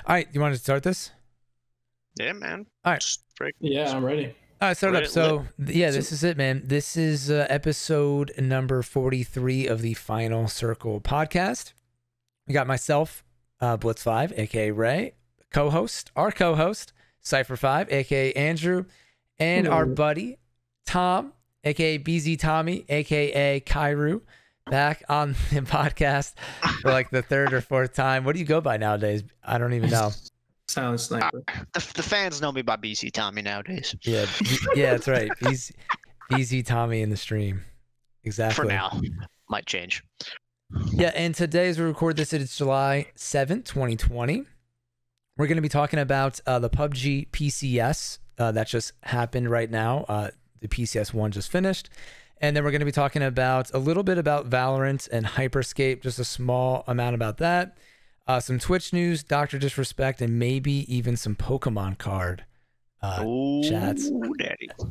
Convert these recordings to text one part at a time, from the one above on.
All right, you want to start this? Yeah, man. All right. Yeah, I'm ready. All right, start it up. So, yeah, this is it, man. This is episode number 43 of the Final Circle podcast. We got myself, Blitz5, a.k.a. Ray, our co-host, Cypher5, a.k.a. Andrew, and our buddy, Tom, a.k.a. BZ Tommy, a.k.a. Kairu, back on the podcast for like the third or fourth time. What do you go by nowadays? I don't even know. Silent Sniper. The fans know me by BC Tommy nowadays. Yeah, that's right. BZ Tommy in the stream. Exactly. For now. Might change. Yeah, and today as we record this, it's July 7th, 2020. We're going to be talking about the PubG PCS that just happened right now. The PCS 1 just finished. And then we're going to be talking about a little bit about Valorant and Hyperscape, just a small amount about that. Some Twitch news, Dr. Disrespect, and maybe even some Pokemon card chats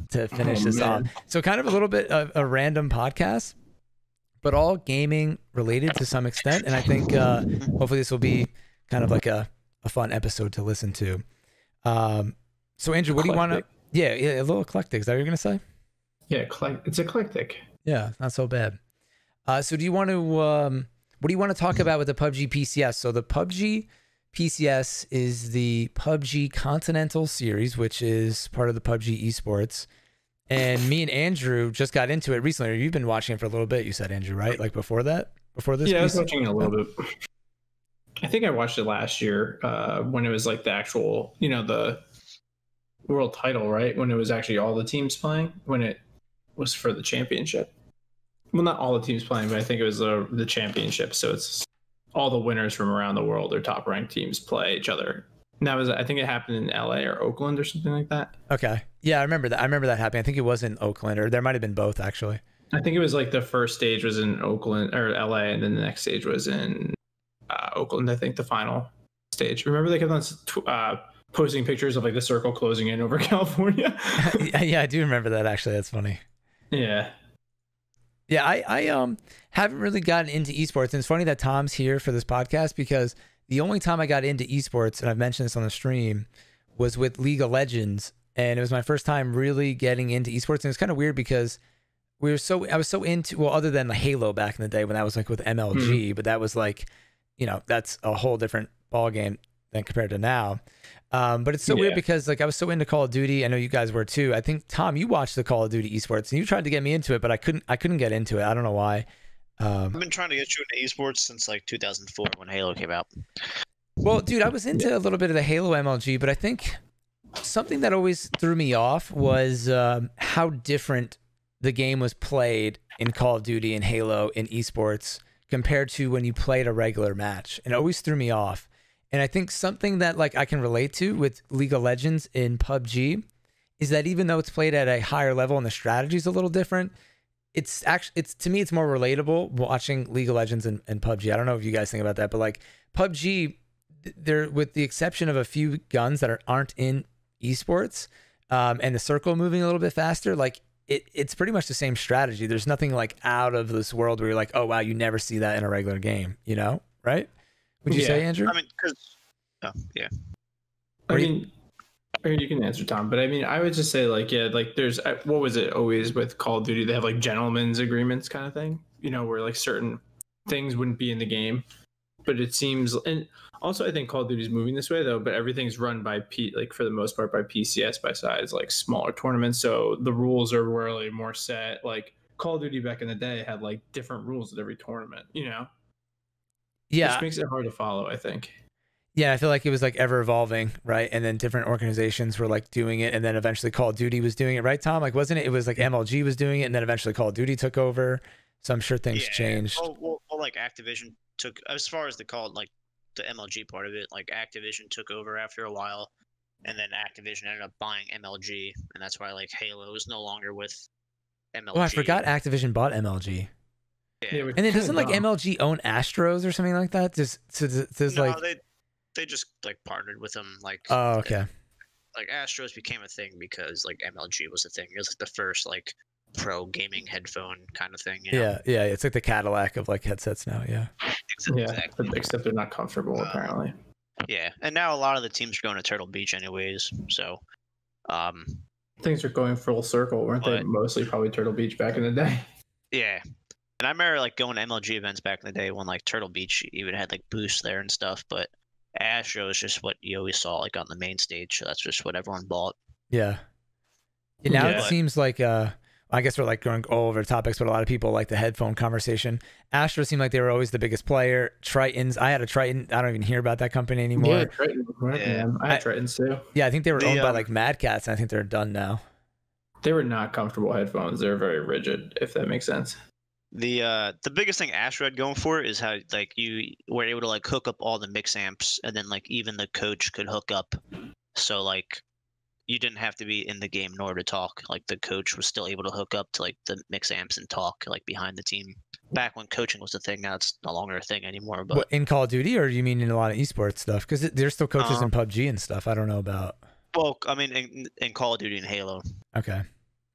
to finish this off. So kind of a little bit of a random podcast, but all gaming related to some extent. And I think hopefully this will be kind of like a fun episode to listen to. So Andrew, what do you want to... Yeah, a little eclectic. Is that what you're going to say? Yeah, it's eclectic. Yeah, not so bad. So do you want to... what do you want to talk about with the PubG PCS? So the PubG PCS is the PubG Continental Series, which is part of the PubG Esports. And me and Andrew just got into it recently. You've been watching it for a little bit, you said, Andrew, right? Like before that? Before this? Yeah, I was watching it a little bit. I think I watched it last year when it was like the actual, the world title, right? When it was actually all the teams playing, when it was for the championship. Well, not all the teams playing, but I think it was the championship. So it's all the winners from around the world or top ranked teams play each other. And that was, I think it happened in LA or Oakland or something like that. Okay. Yeah, I remember that. I remember that happening. I think it was in Oakland, or there might have been both actually. I think it was like the first stage was in Oakland or LA, and then the next stage was in Oakland. I think the final stage. Remember they kept on posting pictures of like the circle closing in over California. Yeah, I do remember that actually. That's funny. Yeah. Yeah, I haven't really gotten into esports, and it's funny that Tom's here for this podcast because the only time I got into esports, and I've mentioned this on the stream, was with League of Legends, and it was my first time really getting into esports, and it's kind of weird because I was so into, well, other than the Halo back in the day when I was like with MLG, but that was like, that's a whole different ball game than compared to now. But it's so weird because like I was so into Call of Duty. I know you guys were too. I think Tom, you watched the Call of Duty esports and you tried to get me into it, but I couldn't get into it. I don't know why. I've been trying to get you into esports since like 2004 when Halo came out. Well, dude, I was into a little bit of the Halo MLG, but I think something that always threw me off was how different the game was played in Call of Duty and Halo in esports compared to when you played a regular match. And it always threw me off. And I think something that like I can relate to with League of Legends in PUBG is that even though it's played at a higher level and the strategy is a little different, it's to me, it's more relatable watching League of Legends and PUBG. I don't know if you guys think about that, but like PUBG, there, with the exception of a few guns that aren't in esports and the circle moving a little bit faster, like it's pretty much the same strategy. There's nothing like out of this world where you're like, oh, wow, you never see that in a regular game, right? Would you say, Andrew? I mean, yeah. I mean, or you can answer, Tom, but I mean, I would just say like, yeah, like there's, what was it always with Call of Duty? They have like gentlemen's agreements kind of thing, where like certain things wouldn't be in the game, but it seems, and also I think Call of Duty is moving this way though, but everything's run by like for the most part by PCS by size, like smaller tournaments. So the rules are really more set. Like Call of Duty back in the day had like different rules at every tournament, Yeah, which makes it hard to follow, I think. Yeah, I feel like it was like ever evolving, right? And then different organizations were like doing it, and then eventually Call of Duty was doing it, right, Tom? Like, wasn't it? It was like MLG was doing it, and then eventually Call of Duty took over. So I'm sure things changed. Well, like Activision took, as far as the MLG part of it, like Activision took over after a while, and then Activision ended up buying MLG, and that's why like Halo is no longer with MLG. Oh, I forgot Activision bought MLG. Yeah. And it doesn't like MLG own Astros or something like that? They just like partnered with them. Like, oh, okay. Like Astros became a thing because like MLG was a thing. It was like the first like pro gaming headphone kind of thing. Yeah, it's like the Cadillac of like headsets now. Yeah. Exactly. Except they're not comfortable apparently. Yeah, and now a lot of the teams are going to Turtle Beach anyways. So, things are going full circle, weren't they? Mostly probably Turtle Beach back in the day. Yeah, and I remember like going to MLG events back in the day when like Turtle Beach even had like boosts there and stuff. But Astro is just what you always saw like on the main stage. So that's just what everyone bought. Yeah. Now it seems like I guess we're like going all over topics, but a lot of people like the headphone conversation. Astro seemed like they were always the biggest player. Tritons, I had a Triton. I don't even hear about that company anymore. Yeah, Triton. Yeah. I had Tritons too. Yeah, I think they were owned by like Mad Cats, and I think they're done now. They were not comfortable headphones. They're very rigid, if that makes sense. The biggest thing Astro had going for it is how like you were able to like hook up all the mix amps, and then like even the coach could hook up. So like you didn't have to be in the game in order to talk. Like the coach was still able to hook up to like the mix amps and talk like behind the team. Back when coaching was a thing, now it's no longer a thing anymore. But what, in Call of Duty, or you mean in a lot of esports stuff? Because there's still coaches in PUBG and stuff. I don't know about. Well, I mean, in Call of Duty and Halo. Okay,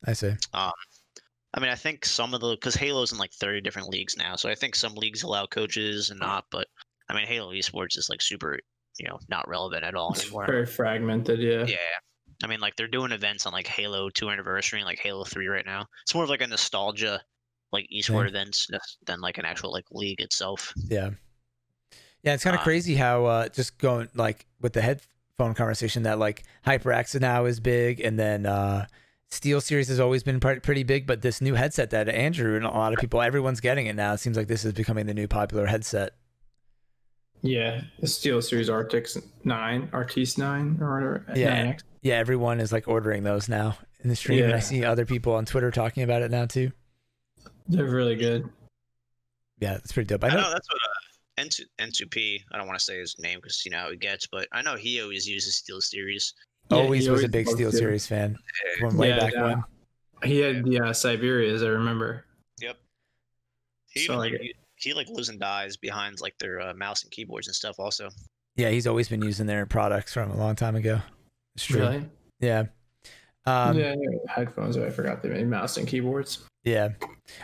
I see. I mean, I think some of the because Halo's in like 30 different leagues now, so I think some leagues allow coaches and not. But I mean, Halo Esports is like super, not relevant at all anymore. It's very fragmented, yeah. Yeah. I mean, like they're doing events on like Halo 2 anniversary and like Halo 3 right now. It's more of like a nostalgia, like esports events than like an actual like league itself. Yeah, yeah, it's kind of crazy how just going like with the headphone conversation that like HyperX now is big, and then Steel Series has always been pretty big, but this new headset that Andrew and a lot of people, everyone's getting it now. It seems like this is becoming the new popular headset. Yeah, the Steel Series RTX 9, RTX 9 or whatever. Yeah. 9X. Yeah, everyone is like ordering those now in the stream, and I see other people on Twitter talking about it now too. They're really good. Yeah, it's pretty dope. I know that's what N2P. I don't want to say his name because you know how he gets, but I know he always uses Steel Series. Always was a big Steel Series fan from way back when. He had the Siberias, I remember. Yep. He like lives and dies behind like their mouse and keyboards and stuff. Also. Yeah, he's always been using their products from a long time ago. It's true. Really? Yeah. Headphones. I forgot they made mouse and keyboards. Yeah.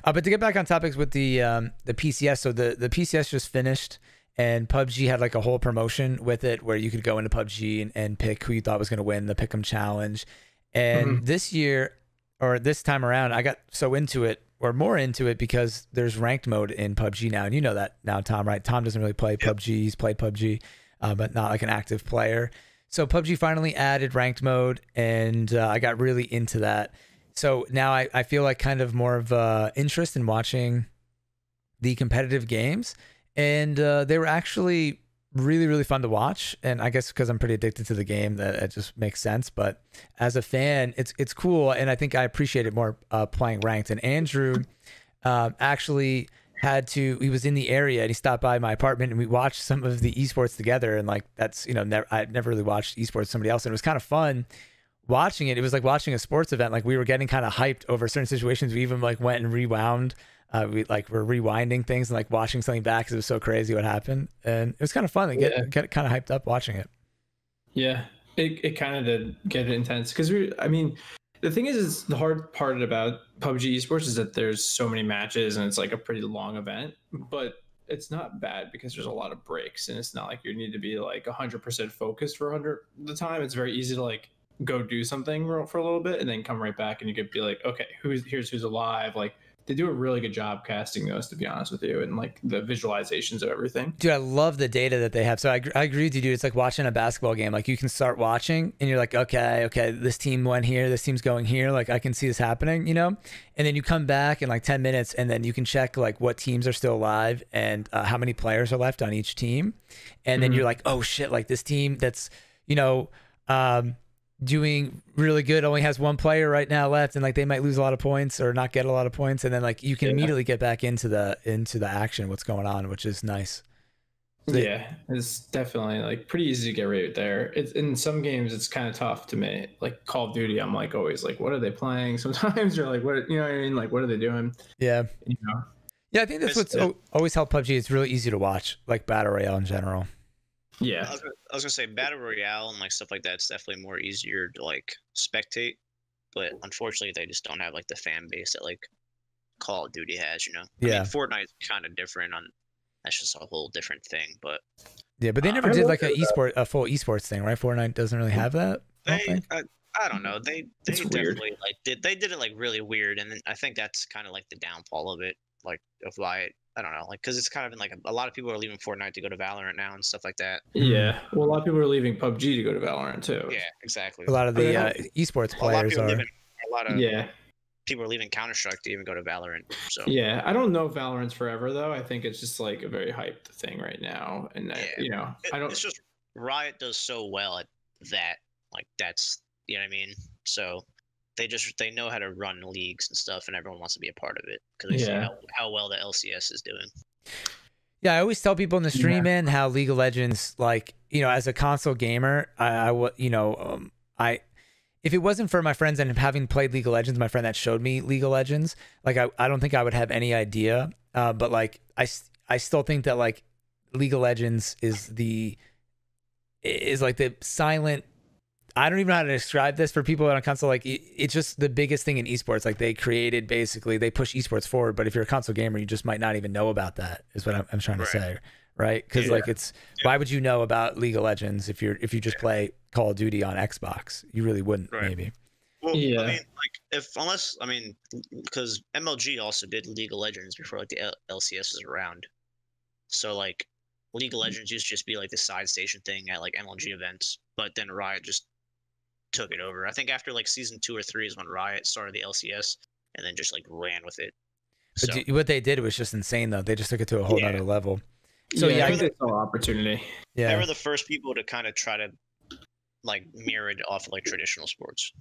But to get back on topics with the PCS, so the PCS just finished, and PUBG had like a whole promotion with it where you could go into PUBG and pick who you thought was going to win the Pick'em Challenge. And this year, or this time around, I got so into it, or more into it, because there's ranked mode in PUBG now. And you know that now, Tom, right? Tom doesn't really play PUBG. He's played PUBG, but not like an active player. So PUBG finally added ranked mode, and I got really into that. So now I feel like kind of more of interest in watching the competitive games, and they were actually really, really fun to watch. And I guess because I'm pretty addicted to the game, that it just makes sense. But as a fan, it's cool, and I think I appreciate it more playing ranked. And Andrew actually he was in the area, and he stopped by my apartment, and we watched some of the esports together. And like, that's, I'd never really watched esports with somebody else, and it was kind of fun watching it. It was like watching a sports event. Like, we were getting kind of hyped over certain situations. We even like went and rewound. We're rewinding things and like watching something back because it was so crazy what happened. And it was kind of fun to get kind of hyped up watching it. Yeah, it kind of did get intense because the thing is the hard part about PUBG Esports is that there's so many matches and it's like a pretty long event, but it's not bad because there's a lot of breaks, and it's not like you need to be like 100% focused for 100 the time. It's very easy to like go do something for a little bit and then come right back, and you could be like, okay, here's who's alive. Like, they do a really good job casting those, to be honest with you, and like the visualizations of everything. Dude, I love the data that they have. So I agree with you, dude. It's like watching a basketball game. Like, you can start watching and you're like, okay, this team went here, this team's going here. Like, I can see this happening, And then you come back in like 10 minutes, and then you can check like what teams are still alive and how many players are left on each team. And then you're like, oh shit, like this team that's, doing really good only has one player right now left, and like they might lose a lot of points or not get a lot of points, and then like you can immediately get back into the action, what's going on, which is nice. It's definitely like pretty easy to get right there. It's in some games it's kind of tough to me. Like Call of Duty, I'm like always like, what are they playing? Sometimes you're like, what, you know what I mean? Like, what are they doing? Yeah. Yeah, I think that's what's always helped PUBG. It's really easy to watch, like Battle Royale in general. Yeah, I was gonna say Battle Royale and like stuff like that. It's definitely more easier to like spectate, but unfortunately they just don't have like the fan base that like Call of Duty has. I mean, Fortnite's kind of different. That's just a whole different thing. But Yeah, but they never did like a full esports thing, right? Fortnite doesn't really have that. I don't know. They definitely like did it like really weird, and then I think that's kind of like the downfall of it, like of why I don't know, like because it's kind of been like a lot of people are leaving Fortnite to go to Valorant now and stuff like that. Yeah, well, a lot of people are leaving PubG to go to Valorant too. Yeah, exactly. A lot of the esports players are. A lot of people are leaving Counter-Strike to even go to Valorant. So yeah, I don't know if Valorant's forever though. I think it's just like a very hyped thing right now, and you know, I don't. It's just Riot does so well at that. Like that's, you know what I mean. So they know how to run leagues and stuff, and everyone wants to be a part of it because they see how well the LCS is doing. Yeah, I always tell people in the stream, man, how League of Legends, like, you know, as a console gamer, if it wasn't for my friends and having played League of Legends, my friend that showed me League of Legends, like I don't think I would have any idea. But like I still think that like League of Legends is like the silent. I don't even know how to describe this for people on console. Like it's just the biggest thing in esports. Like they push esports forward. But if you're a console gamer, you just might not even know about that. Is what I'm trying to say, right? Because like why would you know about League of Legends if you just play Call of Duty on Xbox? You really wouldn't, maybe. Well, I mean, like because MLG also did League of Legends before like the LCS was around. So like League of Legends used to just be like the side station thing at like MLG events, but then Riot just took it over. I think after like season 2 or 3 is when Riot started the LCS and then just like ran with it. But what they did was just insane though. They just took it to a whole other level. So I think it's an opportunity. Yeah, they were the first people to kind of try to like mirror it off of like traditional sports.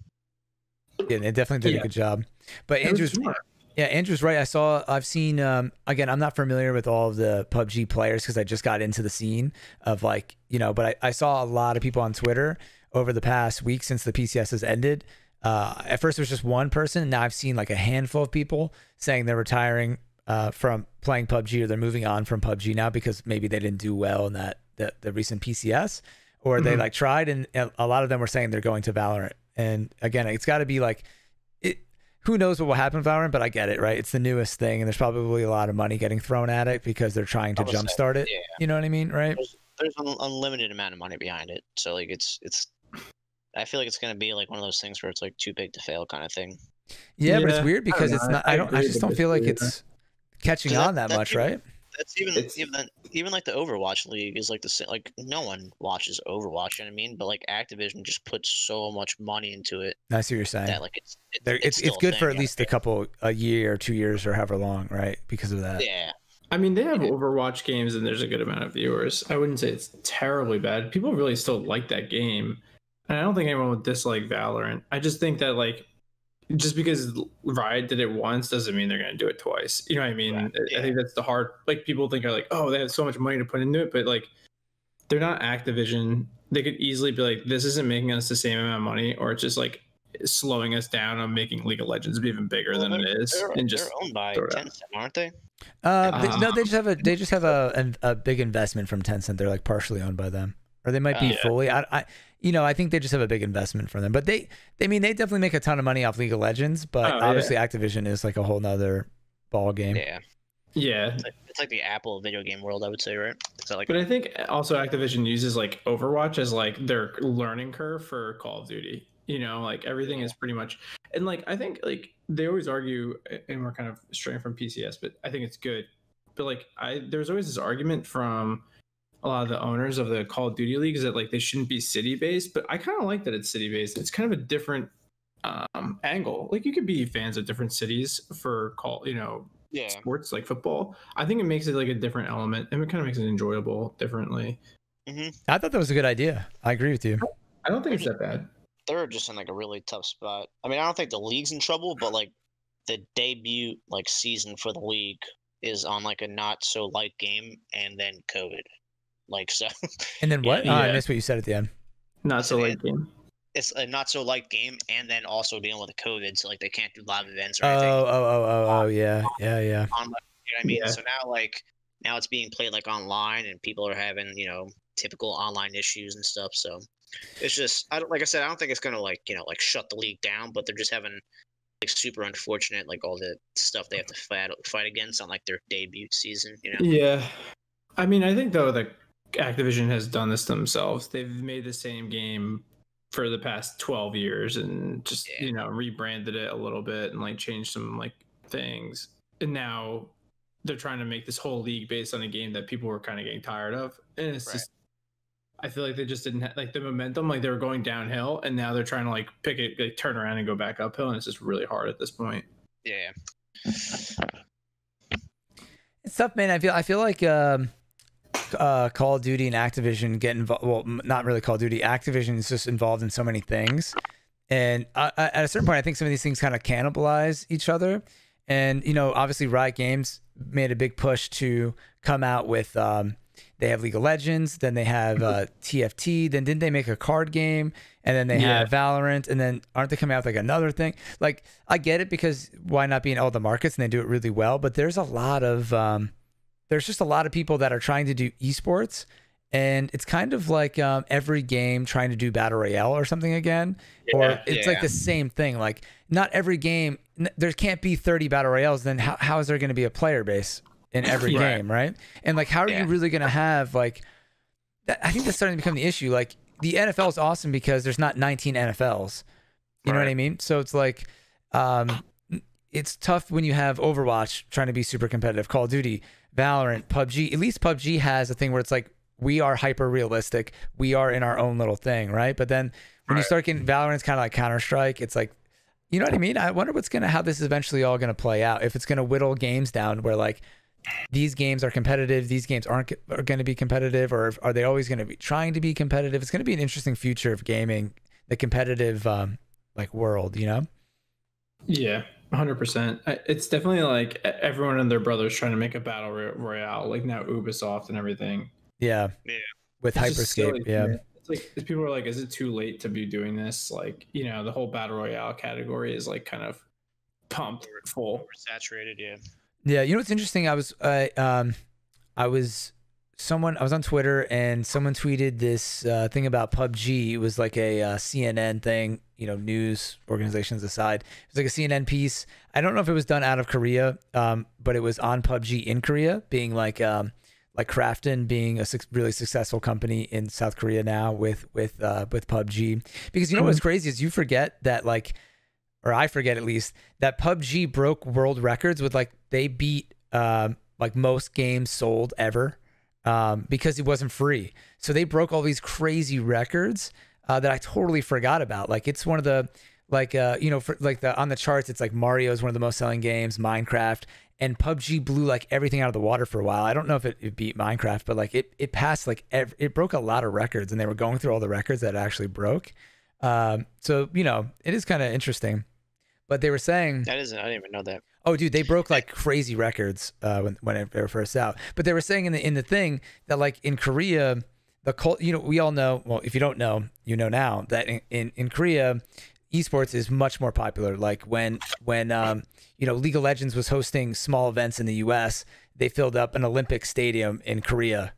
Yeah, they definitely did a good job. But Andrew's right. I've seen again, I'm not familiar with all of the PUBG players because I just got into the scene of like, you know, but I saw a lot of people on Twitter over the past week since the PCS has ended. At first it was just one person, and now I've seen like a handful of people saying they're retiring from playing PUBG, or they're moving on from PUBG now because maybe they didn't do well in the recent PCS, or they like tried, and a lot of them were saying they're going to Valorant. And again, it's got to be like who knows what will happen with Valorant, but I get it, right? It's the newest thing, and there's probably a lot of money getting thrown at it because they're trying to jumpstart it. Yeah. You know what I mean, right? There's an unlimited amount of money behind it, so like it's. I feel like it's gonna be like one of those things where it's like too big to fail kind of thing. Yeah, but it's weird because it's not. I just don't feel like it's catching on that much, right? That's even like the Overwatch League is like the same. Like no one watches Overwatch, you know what I mean? But like Activision just puts so much money into it. I see what you're saying. That, like it's good for at least a year or 2 years or however long, right? Because of that. Yeah. I mean, they have Overwatch games and there's a good amount of viewers. I wouldn't say it's terribly bad. People really still like that game. And I don't think anyone would dislike Valorant. I just think that like just because Riot did it once doesn't mean they're going to do it twice. You know what I mean? Right. I think that's the hard, like people think are like, oh, they have so much money to put into it, but like they're not Activision. They could easily be like, this isn't making us the same amount of money, or it's just like slowing us down on making League of Legends be even bigger than it is. They're owned by Tencent, aren't they? No, they just have a big investment from Tencent. They're like partially owned by them, or they might be fully. I think they just have a big investment from them. But they definitely make a ton of money off League of Legends. But obviously, Activision is like a whole nother ball game. Yeah. Yeah. It's like the Apple video game world, I would say, right? But I think also Activision uses like Overwatch as like their learning curve for Call of Duty. You know, like everything is pretty much, and like I think like they always argue, and we're kind of straying from PCS, but I think it's good. But like there's always this argument from a lot of the owners of the Call of Duty leagues that like they shouldn't be city based, but I kind of like that it's city based. It's kind of a different angle. Like you could be fans of different cities for sports like football. I think it makes it like a different element, and it kind of makes it enjoyable differently. Mm-hmm. I thought that was a good idea. I agree with you. I don't think it's that bad. They're just in like a really tough spot. I mean, I don't think the league's in trouble, but like the debut like season for the league is on like a not so light game, and then COVID. Like so. And then what? I missed what you said at the end. Not so light game. It's a not so light game, and then also dealing with the COVID, so like they can't do live events or anything. Yeah. You know what I mean? Yeah. So now it's being played like online, and people are having typical online issues and stuff. So it's just like I said, I don't think it's gonna like shut the league down, but they're just having like super unfortunate like all the stuff they have to fight against on like their debut season. Yeah, I mean I think though that Activision has done this themselves. They've made the same game for the past 12 years and just, you know, rebranded it a little bit and like changed some like things. And now they're trying to make this whole league based on a game that people were kind of getting tired of. And it's just, I feel like they just didn't have like the momentum, like they were going downhill and now they're trying to like pick it, like turn around and go back uphill. And it's just really hard at this point. Yeah. It's tough, man. I feel like Call of Duty and Activision get involved. Well, not really Call of Duty. Activision is just involved in so many things, and at a certain point, I think some of these things kind of cannibalize each other. And you know, obviously, Riot Games made a big push to come out with. They have League of Legends, then they have TFT, then didn't they make a card game, and then they have Valorant, and then aren't they coming out with like another thing? Like, I get it because why not be in all the markets and they do it really well, but there's a lot of there's just a lot of people that are trying to do esports, and it's kind of like every game trying to do battle royale or something again, or it's like the same thing. Like, not every game, there can't be 30 battle royales. Then how is there going to be a player base in every game, right? And like, how are you really going to have like that? I think that's starting to become the issue. Like, the NFL is awesome because there's not 19 NFLs. You know what I mean? So it's like, it's tough when you have Overwatch trying to be super competitive, Call of Duty, Valorant, PubG. At least PubG has a thing where it's like, we are hyper realistic. We are in our own little thing, right? But then when you start getting Valorant, it's kind of like Counter-Strike. It's like, you know what I mean? I wonder how this is eventually all going to play out. If it's going to whittle games down where like, these games are competitive, these games are going to be competitive, or are they always going to be trying to be competitive? It's going to be an interesting future of gaming, the competitive like world, you know? Yeah, 100%. It's definitely like everyone and their brothers trying to make a battle royale, like now Ubisoft and everything. Yeah. With Hyperscape. It's like people are like, is it too late to be doing this? Like, you know, the whole battle royale category is like kind of pumped full. Saturated, Yeah, you know what's interesting? I was on Twitter and someone tweeted this thing about PUBG. It was like a CNN thing, you know, news organizations aside. It was like a CNN piece. I don't know if it was done out of Korea, but it was on PUBG in Korea, being like Krafton being a really successful company in South Korea now with PUBG. Because you know what's crazy is you forget that like, or I forget at least, that PUBG broke world records with like, they beat like most games sold ever because it wasn't free. So they broke all these crazy records that I totally forgot about. Like, it's one of the, like, you know, for like on the charts, it's like Mario is one of the most selling games, Minecraft, and PUBG blew like everything out of the water for a while. I don't know if it beat Minecraft, but like it passed like it broke a lot of records, and they were going through all the records that it actually broke. So, you know, it is kind of interesting. But they were saying I didn't even know that. Oh, dude, they broke like crazy records when they were first out. But they were saying in the thing that like in Korea, you know, we all know. Well, if you don't know, you know now that in Korea, esports is much more popular. Like when you know, League of Legends was hosting small events in the U.S., they filled up an Olympic stadium in Korea.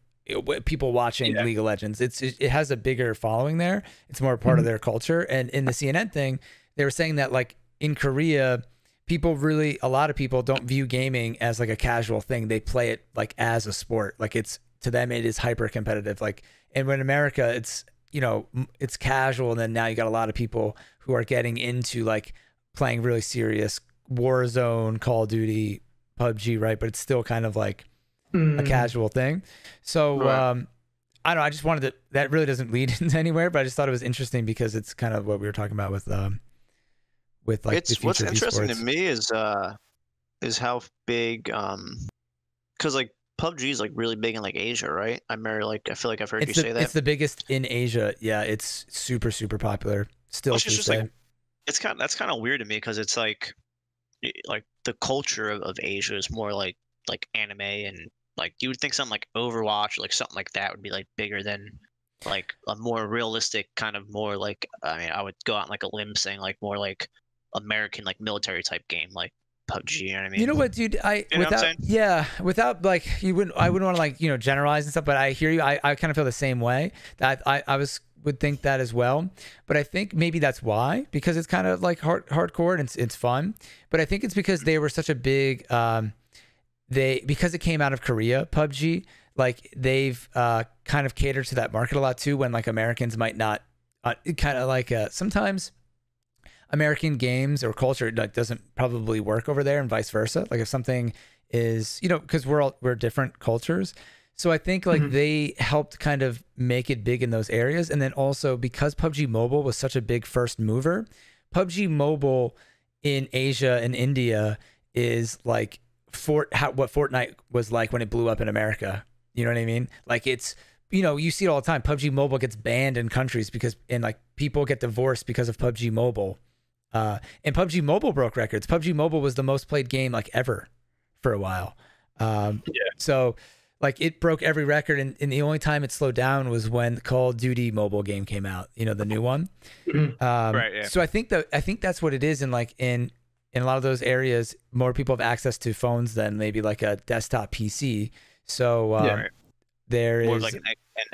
People watching League of Legends. It has a bigger following there. It's more part of their culture. And in the CNN thing, they were saying that like in Korea, a lot of people don't view gaming as like a casual thing. They play it like as a sport. Like, it's, to them, it is hyper competitive. Like, and when in America, it's, you know, it's casual. And then now you got a lot of people who are getting into like playing really serious Warzone, Call of Duty, PUBG, right? But it's still kind of like a casual thing. So, I don't know. I just wanted to, that really doesn't lead into anywhere, but I just thought it was interesting because it's kind of what we were talking about with like it's what's interesting to me is how big because like PUBG is like really big in like Asia, right? I feel like I've heard you say that. It's the biggest in Asia. Yeah, it's super popular still. It's just like that's kind of weird to me because it's like the culture of Asia is more like anime, and like you would think something like Overwatch or like something like that would be like bigger than like a more realistic kind of more like, I mean, I would go out on like a limb saying like more like American like military type game like PUBG, you know what I mean? You know what, dude? Without like, I wouldn't want to like, you know, generalize and stuff, but I hear you. I kind of feel the same way. That I would think that as well. But I think maybe that's why, because it's kind of like hardcore and it's fun. But I think it's because they were such a big because it came out of Korea, PUBG. like they've kind of catered to that market a lot too, when like Americans might not, kind of like sometimes American games or culture like doesn't probably work over there, and vice versa. Like if something is, you know, because we're different cultures. So I think like they helped kind of make it big in those areas. And then also because PUBG Mobile was such a big first mover, PUBG Mobile in Asia and India is like what Fortnite was like when it blew up in America. You know what I mean? Like it's, you know, you see it all the time. PUBG Mobile gets banned in countries because, and like people get divorced because of PUBG Mobile. And PUBG Mobile broke records. PUBG Mobile was the most played game like ever for a while. So like it broke every record, and the only time it slowed down was when the Call of Duty mobile game came out, you know, the new one. Right, yeah. So I think that's what it is. And like in a lot of those areas, more people have access to phones than maybe like a desktop PC. So there more is like an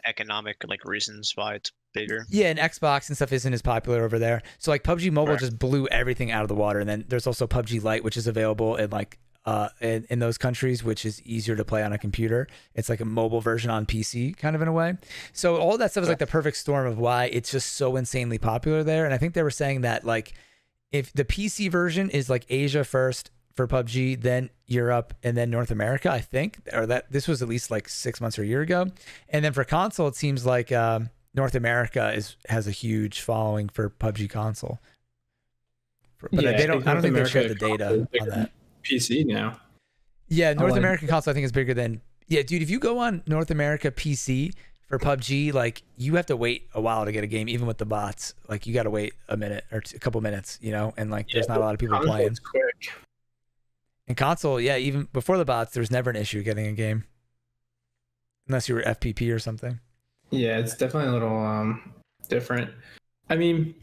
economic like reasons why it's bigger. Yeah, and Xbox and stuff isn't as popular over there. So like PUBG Mobile just blew everything out of the water. And then there's also PUBG Lite, which is available in like in those countries, which is easier to play on a computer. It's like a mobile version on PC kind of in a way. So all that stuff is like the perfect storm of why it's just so insanely popular there. And I think they were saying that like if the PC version is like Asia first for PUBG, then Europe, and then North America, I think, or that this was at least like 6 months or a year ago. And then for console, it seems like North America has a huge following for PUBG console. But I don't think they shared the data on that. PC now. Yeah, North American console I think is bigger than, yeah, dude, if you go on North America PC for PUBG, like you have to wait a while to get a game, even with the bots. Like you got to wait a minute or a couple minutes, you know, and like there's not a lot of people playing. It's quick. And console, yeah, even before the bots, there's never an issue getting a game, unless you were FPP or something. Yeah, it's definitely a little different. I mean,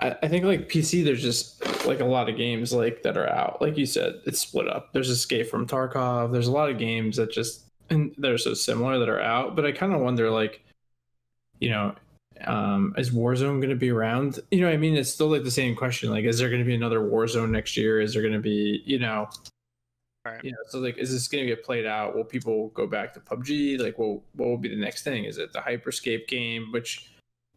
I think like PC, there's just like a lot of games like that are out. Like you said, it's split up. There's Escape from Tarkov. There's a lot of games that just, and they're so similar that are out. But I kind of wonder, like, you know, is Warzone going to be around? You know what I mean? It's still like the same question. Like, is there going to be another Warzone next year? Is there going to be, you know, right. You know, so like, is this going to get played out? Will people go back to PUBG? Like, well, what will be the next thing? Is it the Hyperscape game, which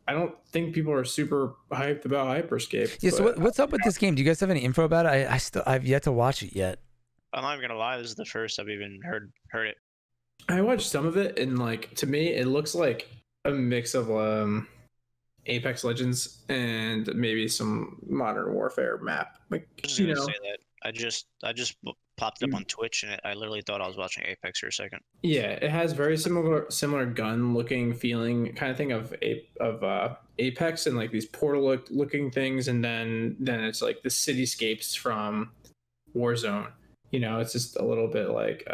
I don't think people are super hyped about Hyperscape. Yeah. So what's up with this game? Do you guys have any info about it? I've yet to watch it yet. I'm not even gonna lie. This is the first I've even heard it. I watched some of it, and like to me, it looks like a mix of Apex Legends and maybe some Modern Warfare map. Like, I was you gonna know, say that. I just popped up on Twitch, and I literally thought I was watching Apex for a second. Yeah, it has very similar gun looking feeling kind of thing of Apex, and like these portal looking things, and then it's like the cityscapes from Warzone. You know, it's just a little bit like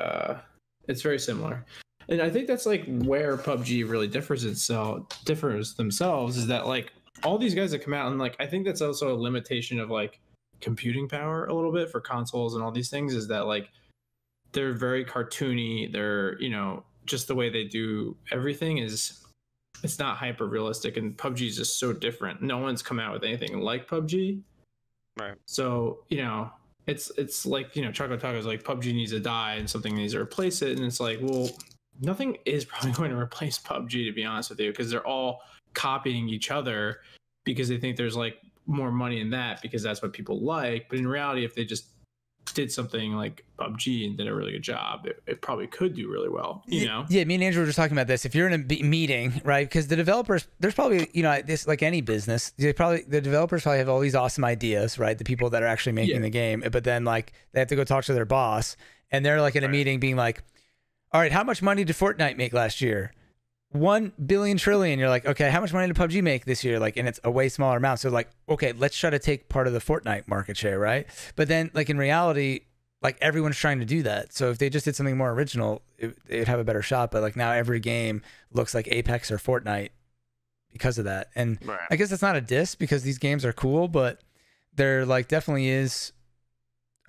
it's very similar. And I think that's like where PUBG really differs themselves, is that like all these guys that come out, and like I think that's also a limitation of like computing power a little bit for consoles and all these things, is that like they're very cartoony. They're, you know, just the way they do everything is, it's not hyper realistic, and PUBG is just so different. No one's come out with anything like PUBG. Right. So, you know, it's like, you know, Choco Taco's like PUBG needs to die and something needs to replace it. And it's like, well, nothing is probably going to replace PUBG, to be honest with you, because they're all copying each other because they think there's like more money in that because that's what people like. But in reality, if they just did something like PUBG and did a really good job, it probably could do really well, you know? Yeah, me and Andrew were just talking about this. If you're in a meeting, right, because the developers, there's probably, you know, this, like any business, the developers probably have all these awesome ideas, right? The people that are actually making the game, but then like they have to go talk to their boss, and they're like in a meeting being like, all right, how much money did Fortnite make last year? 1 billion trillion. You're like, okay, how much money did PUBG make this year? Like, and it's a way smaller amount. So like, okay, let's try to take part of the Fortnite market share, right? But then like in reality, like everyone's trying to do that. So if they just did something more original, it'd have a better shot. But like now every game looks like Apex or Fortnite because of that. And I guess that's not a diss because these games are cool, but there like definitely is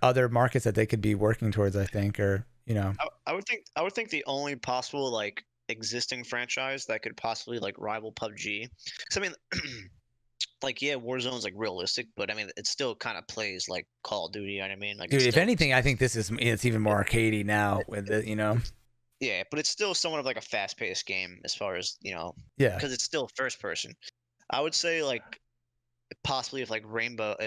other markets that they could be working towards, I think, or, you know. I would think the only possible like existing franchise that could possibly like rival PUBG, because I mean like, yeah, Warzone's like realistic, but I mean it still kind of plays like Call of Duty, you know what I mean? Like, dude, if anything, I think it's even more arcadey now with it, you know. Yeah, but it's still somewhat of like a fast-paced game as far as, you know, Yeah. because it's still first person. I would say like possibly if like not Rainbow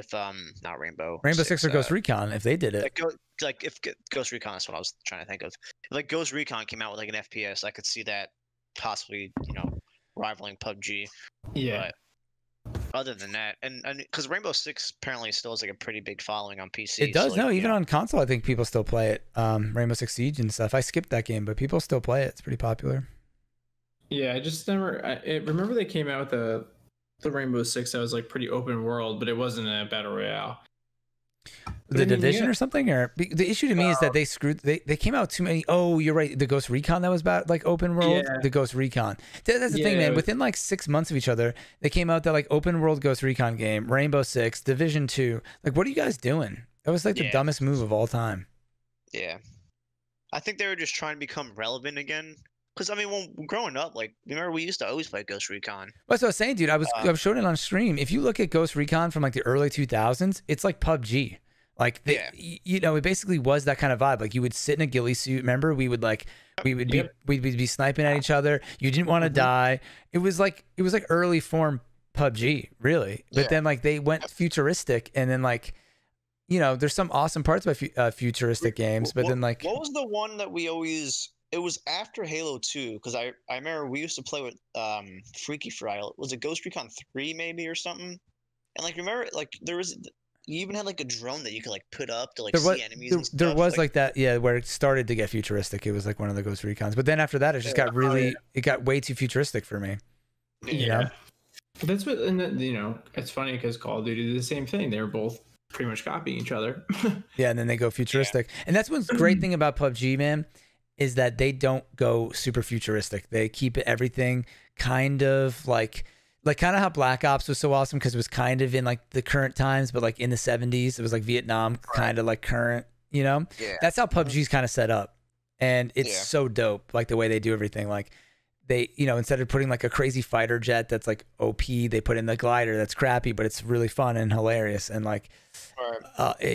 Six or Ghost Recon, if they did it. Like if Ghost Recon, that's what I was trying to think of. If like Ghost Recon came out with like an FPS, I could see that possibly, you know, rivaling PUBG. Yeah. But other than that, and because Rainbow Six apparently still has like a pretty big following on PC. It does. so, like, Even on console, I think people still play it. Rainbow Six Siege and stuff. I skipped that game, but people still play it. It's pretty popular. Yeah, I just never. I remember they came out with the Rainbow Six that was like pretty open world, but it wasn't a battle royale. The Division or something, or the issue to me is that they came out too many. Oh, you're right. The Ghost Recon that was about like open world. Yeah. The Ghost Recon. That's the thing, man. Within like 6 months of each other, they came out that like open world Ghost Recon game, Rainbow Six, Division 2. Like, what are you guys doing? That was like the dumbest move of all time. Yeah, I think they were just trying to become relevant again. Because I mean, when growing up, like remember we used to always play Ghost Recon. That's what I was saying, dude. I was showing it on stream. If you look at Ghost Recon from like the early 2000s, it's like PUBG. Like, you know, it basically was that kind of vibe. Like, you would sit in a ghillie suit. Remember, we'd be sniping at each other. You didn't want to die. It was like early form PUBG, really. But then like they went futuristic, and then like, you know, there's some awesome parts about futuristic games. But then like, what was the one that we always? It was after Halo 2, because I remember we used to play with Freaky Fry. Was it Ghost Recon 3 maybe or something? And like remember, like there was. You even had like a drone that you could like put up to like see enemies and stuff. There was like that, yeah, where it started to get futuristic. It was like one of the Ghost Recons. But then after that, it just got really, it got way too futuristic for me. You know? But that's what, and then, you know, it's funny because Call of Duty did the same thing. They were both pretty much copying each other. Yeah, and then they go futuristic. And that's what's great thing about PUBG, man, is that they don't go super futuristic. They keep everything kind of like kind of how Black Ops was so awesome because it was kind of in like the current times, but like in the 70s, it was like Vietnam, kind of like current, you know? Yeah. That's how PUBG's kind of set up. And it's so dope, like the way they do everything. Like they, you know, instead of putting like a crazy fighter jet that's like OP, they put in the glider that's crappy, but it's really fun and hilarious. And like,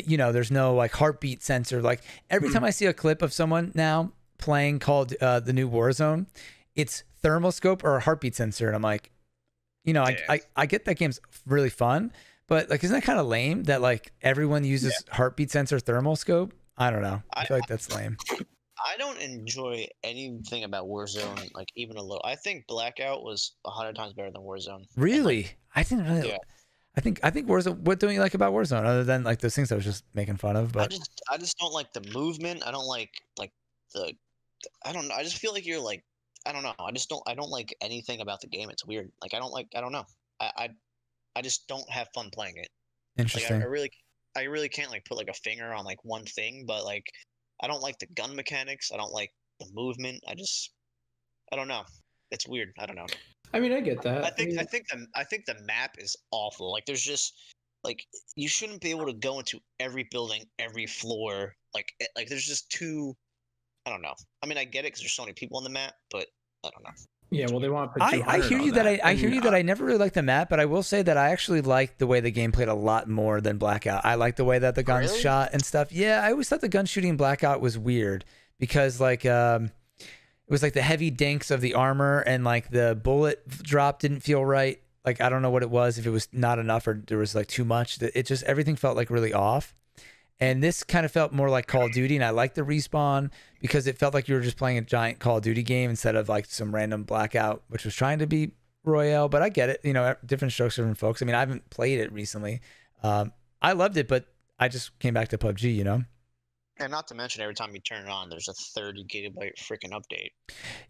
you know, there's no like heartbeat sensor. Like every time I see a clip of someone now playing called the new Warzone, it's thermal scope or a heartbeat sensor. And I'm like, you know, I get that game's really fun, but like, isn't that kind of lame that like everyone uses heartbeat sensor thermal scope? I don't know. I feel like that's lame. I don't enjoy anything about Warzone, like even a little. I think Blackout was 100 times better than Warzone. Really? Like, I didn't really. Yeah. I think Warzone. What don't you like about Warzone other than like those things I was just making fun of? But I just don't like the movement. I don't like the. I don't know. I just feel like you're like. I don't know. I don't like anything about the game. It's weird. Like I don't know. I just don't have fun playing it. Interesting. Like, I really can't like put like a finger on like one thing, but like I don't like the gun mechanics. I don't like the movement. I don't know. It's weird. I don't know. I mean, I get that. I think the map is awful. Like there's just like you shouldn't be able to go into every building, every floor. Like there's just too. I don't know. I mean, I get it because there's so many people on the map, but I don't know. Yeah, well, they want to put I hear you that I hear you that I never really liked the map, but I will say that I actually liked the way the game played a lot more than Blackout. I like the way that the guns shot and stuff. Yeah, I always thought the gun shooting in Blackout was weird because like it was like the heavy dinks of the armor and like the bullet drop didn't feel right. Like I don't know what it was, if it was not enough or there was like too much. It just everything felt like really off. And this kind of felt more like Call of Duty, and I liked the respawn because it felt like you were just playing a giant Call of Duty game instead of like some random Blackout, which was trying to be Royale. But I get it, you know, different strokes for different folks. I mean, I haven't played it recently. I loved it, but I just came back to PUBG, you know? And not to mention, every time you turn it on, there's a 30 gigabyte freaking update.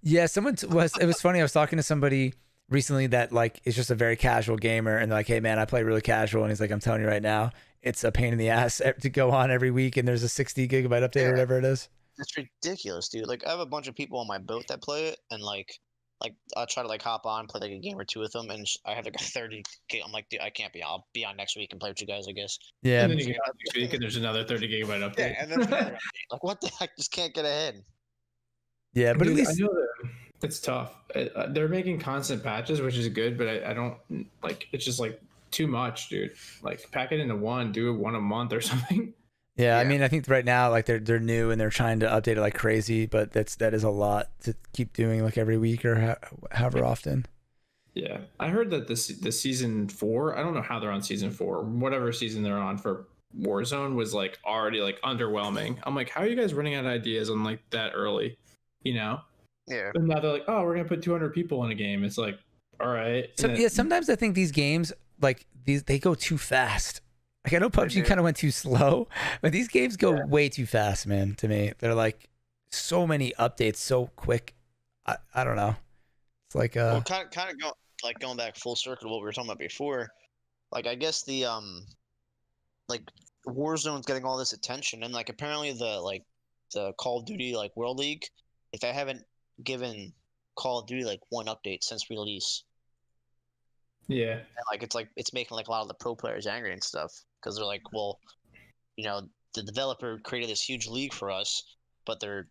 Yeah, it was funny. I was talking to somebody recently that like is just a very casual gamer, and they're like, hey man, I play really casual. And he's like, I'm telling you right now, it's a pain in the ass to go on every week, and there's a 60 gigabyte update or whatever it is. It's ridiculous, dude. Like I have a bunch of people on my boat that play it, and like I'll try to like hop on, play like a game or two with them, and I have like a 30 gig. I'm like, dude, I can't be. I'll be on next week and play with you guys, I guess. Yeah. And then you get on next week, and there's another 30 gigabyte update. Yeah, and then another update. Like what the heck? Just can't get ahead. Yeah, but dude, at least I know that it's tough. They're making constant patches, which is good, but I don't like. It's just like too much, dude. Like pack it into one, do it one a month or something. Yeah, I Yeah. mean, I think right now, like they're new and they're trying to update it like crazy, but that is a lot to keep doing like every week or however often. Yeah, I heard that the season 4. I don't know how they're on season 4. Whatever season they're on for Warzone was like already like underwhelming. I'm like, how are you guys running out of ideas on like that early? You know? Yeah. And now they're like, oh, we're gonna put 200 people in a game. It's like, all right. So yeah, sometimes I think these games like they go too fast. Like I know PUBG kind of went too slow, but these games go way too fast, man. To me, they're like so many updates so quick. I don't know. It's like Well, kind of going back full circle to what we were talking about before. Like I guess the like Warzone's getting all this attention, and like apparently the Call of Duty like World League, if I haven't given Call of Duty like one update since release. Yeah. And like it's making like a lot of the pro players angry and stuff because they're like, well, you know, the developer created this huge league for us, but they're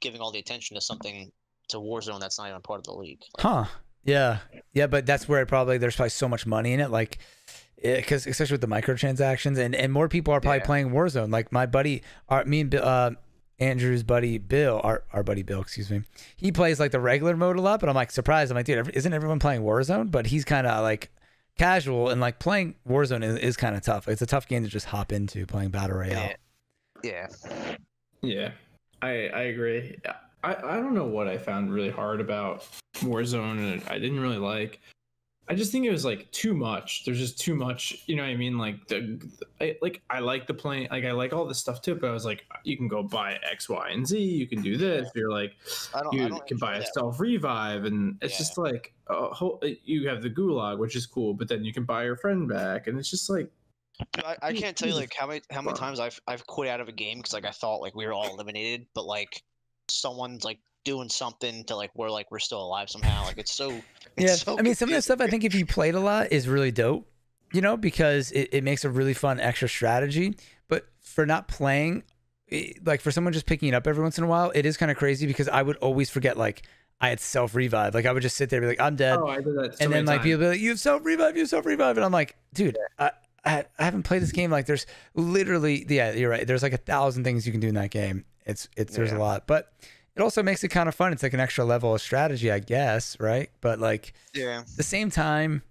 giving all the attention to something to Warzone that's not even part of the league. Like, huh? Yeah, but that's where there's probably so much money in it, like because especially with the microtransactions and more people are probably playing Warzone. Like my buddy, me and Andrew's buddy Bill, our buddy Bill, excuse me, he plays like the regular mode a lot, but I'm like surprised. I'm like, dude, isn't everyone playing Warzone? But he's kind of like casual, and like playing Warzone is kind of tough. It's a tough game to just hop into playing Battle Royale. Yeah, I agree. I don't know what I found really hard about Warzone and I didn't really like. I just think it was like too much. There's just too much, you know what I mean? Like I like the playing, like I like all this stuff too, but I was like, you can go buy X, Y, and Z. You can do this. You're like, you can buy a self revive, and it's just like you have the gulag, which is cool, but then you can buy your friend back, and it's just like. I can't tell you like how many times I've quit out of a game because like I thought like we were all eliminated, but like someone's like doing something to like we're still alive somehow. Like it's so so I mean, some of that stuff I think if you played a lot is really dope, you know, because it makes a really fun extra strategy. But for not playing, like for someone just picking it up every once in a while, it is kind of crazy because I would always forget like I had self revive. Like I would just sit there and be like, I'm dead. Oh, I did that so and then like times. people be like, you have self revive, and I'm like, dude, I haven't played this game. Like there's literally, yeah, you're right. There's like 1,000 things you can do in that game. There's a lot, but it also makes it kind of fun. It's like an extra level of strategy, I guess, right? But like, at the same time,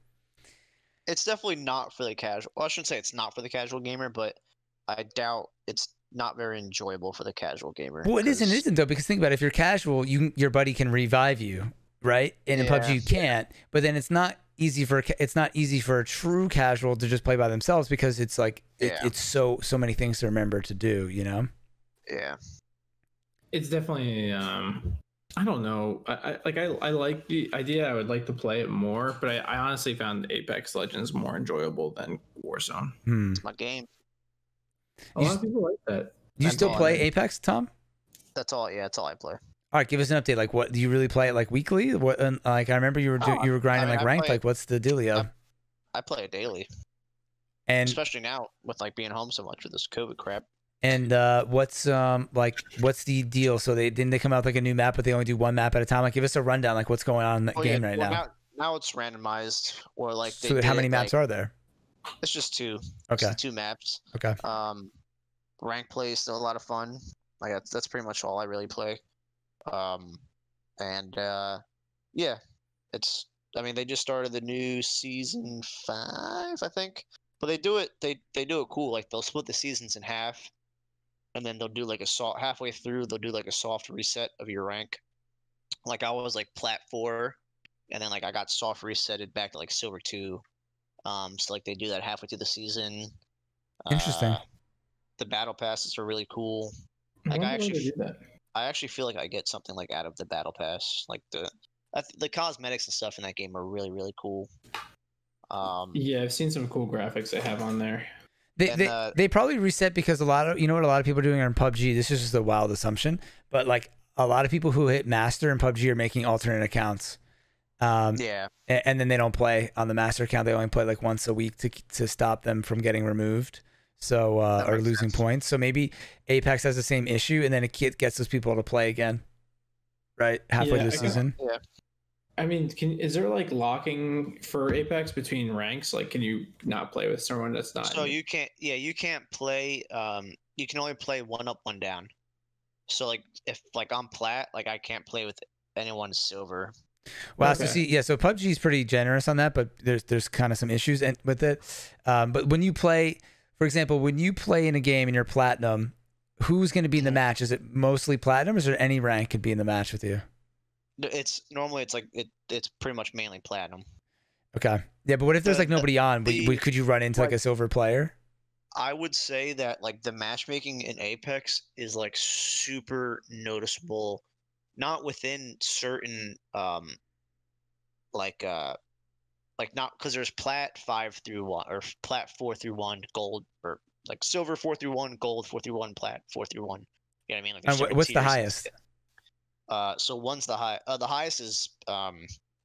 it's definitely not for the casual. Well, I shouldn't say it's not for the casual gamer, but I doubt it's not very enjoyable for the casual gamer. Well, it isn't though, because think about it. If you're casual, your buddy can revive you, right? And in PUBG you can't. But then it's not easy for a true casual to just play by themselves because it's like it's so many things to remember to do, you know? Yeah. It's definitely I don't know. I like the idea. I would like to play it more, but I honestly found Apex Legends more enjoyable than Warzone. It's my game. A lot of people like that. You still play Apex, Tom? That's all. Yeah, that's all I play. All right, give us an update. Like, what do you really play it like weekly? What like I remember you were grinding like ranked. Like, what's the dealio? I play it daily, and especially now with like being home so much with this COVID crap. And what's the deal? So didn't they come out with like a new map, but they only do one map at a time? Like, give us a rundown. Like, what's going on in the game right now? Now it's randomized, or like. So how many maps are there? It's just 2. Okay. It's 2 maps. Okay. Rank play is still a lot of fun. Like that's pretty much all I really play. Yeah, it's. I mean, they just started the new season 5, I think. But they do it. They do it cool. Like they'll split the seasons in half, and then they'll do like halfway through. They'll do like a soft reset of your rank. Like I was like plat 4, and then like I got soft resetted back to like silver 2. So like they do that halfway through the season. Interesting. The battle passes are really cool. Like I actually feel like I get something like out of the battle pass. Like the cosmetics and stuff in that game are really really cool. Yeah, I've seen some cool graphics they have on there. They probably reset because a lot of people are doing on PUBG. This is just a wild assumption, but like a lot of people who hit master in PUBG are making alternate accounts. And then they don't play on the master account. They only play like once a week to stop them from getting removed. So or losing points. So maybe Apex has the same issue, and then it gets those people to play again, right? Halfway through the season. Yeah. I mean, is there like locking for Apex between ranks? Like, can you not play with someone that's not? So you can't. Yeah, you can't play. you can only play one up, one down. So like if like I'm plat, like I can't play with anyone silver. Wow. Okay. So see, yeah. So PUBG is pretty generous on that, but there's kind of some issues with it. But when you play, for example, when you play in a game and you're platinum, who's going to be in the match? Is it mostly platinum, or is there any rank could be in the match with you? It's normally it's like it's pretty much mainly platinum. Okay. Yeah, but what if there's like nobody on? Could you run into like a silver player? I would say that like the matchmaking in Apex is like super noticeable, not within certain like not because there's plat 5 through 1 or plat 4 through 1, gold, or like silver 4 through 1, gold 4 through 1, plat 4 through 1. You know what I mean? Like And what's the highest? So one's the high. The highest is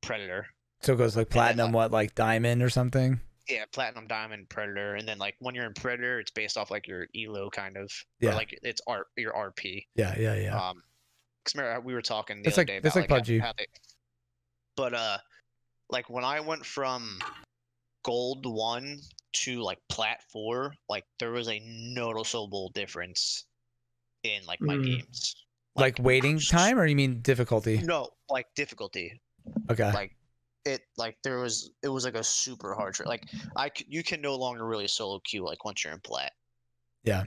Predator. So it goes like platinum, what, like diamond or something? Yeah, platinum, diamond, Predator, and then like when you're in Predator, it's based off like your elo kind of. Yeah. Or like it's your RP. Yeah. Cause remember we were talking the It's other like day it's about like PUBG. but like when I went from gold 1 to like plat 4, like there was a noticeable difference in like my games. Like waiting time, or you mean difficulty? No, like difficulty. Okay. Like it was like a super hard like you can no longer really solo queue like once you're in plat. Yeah.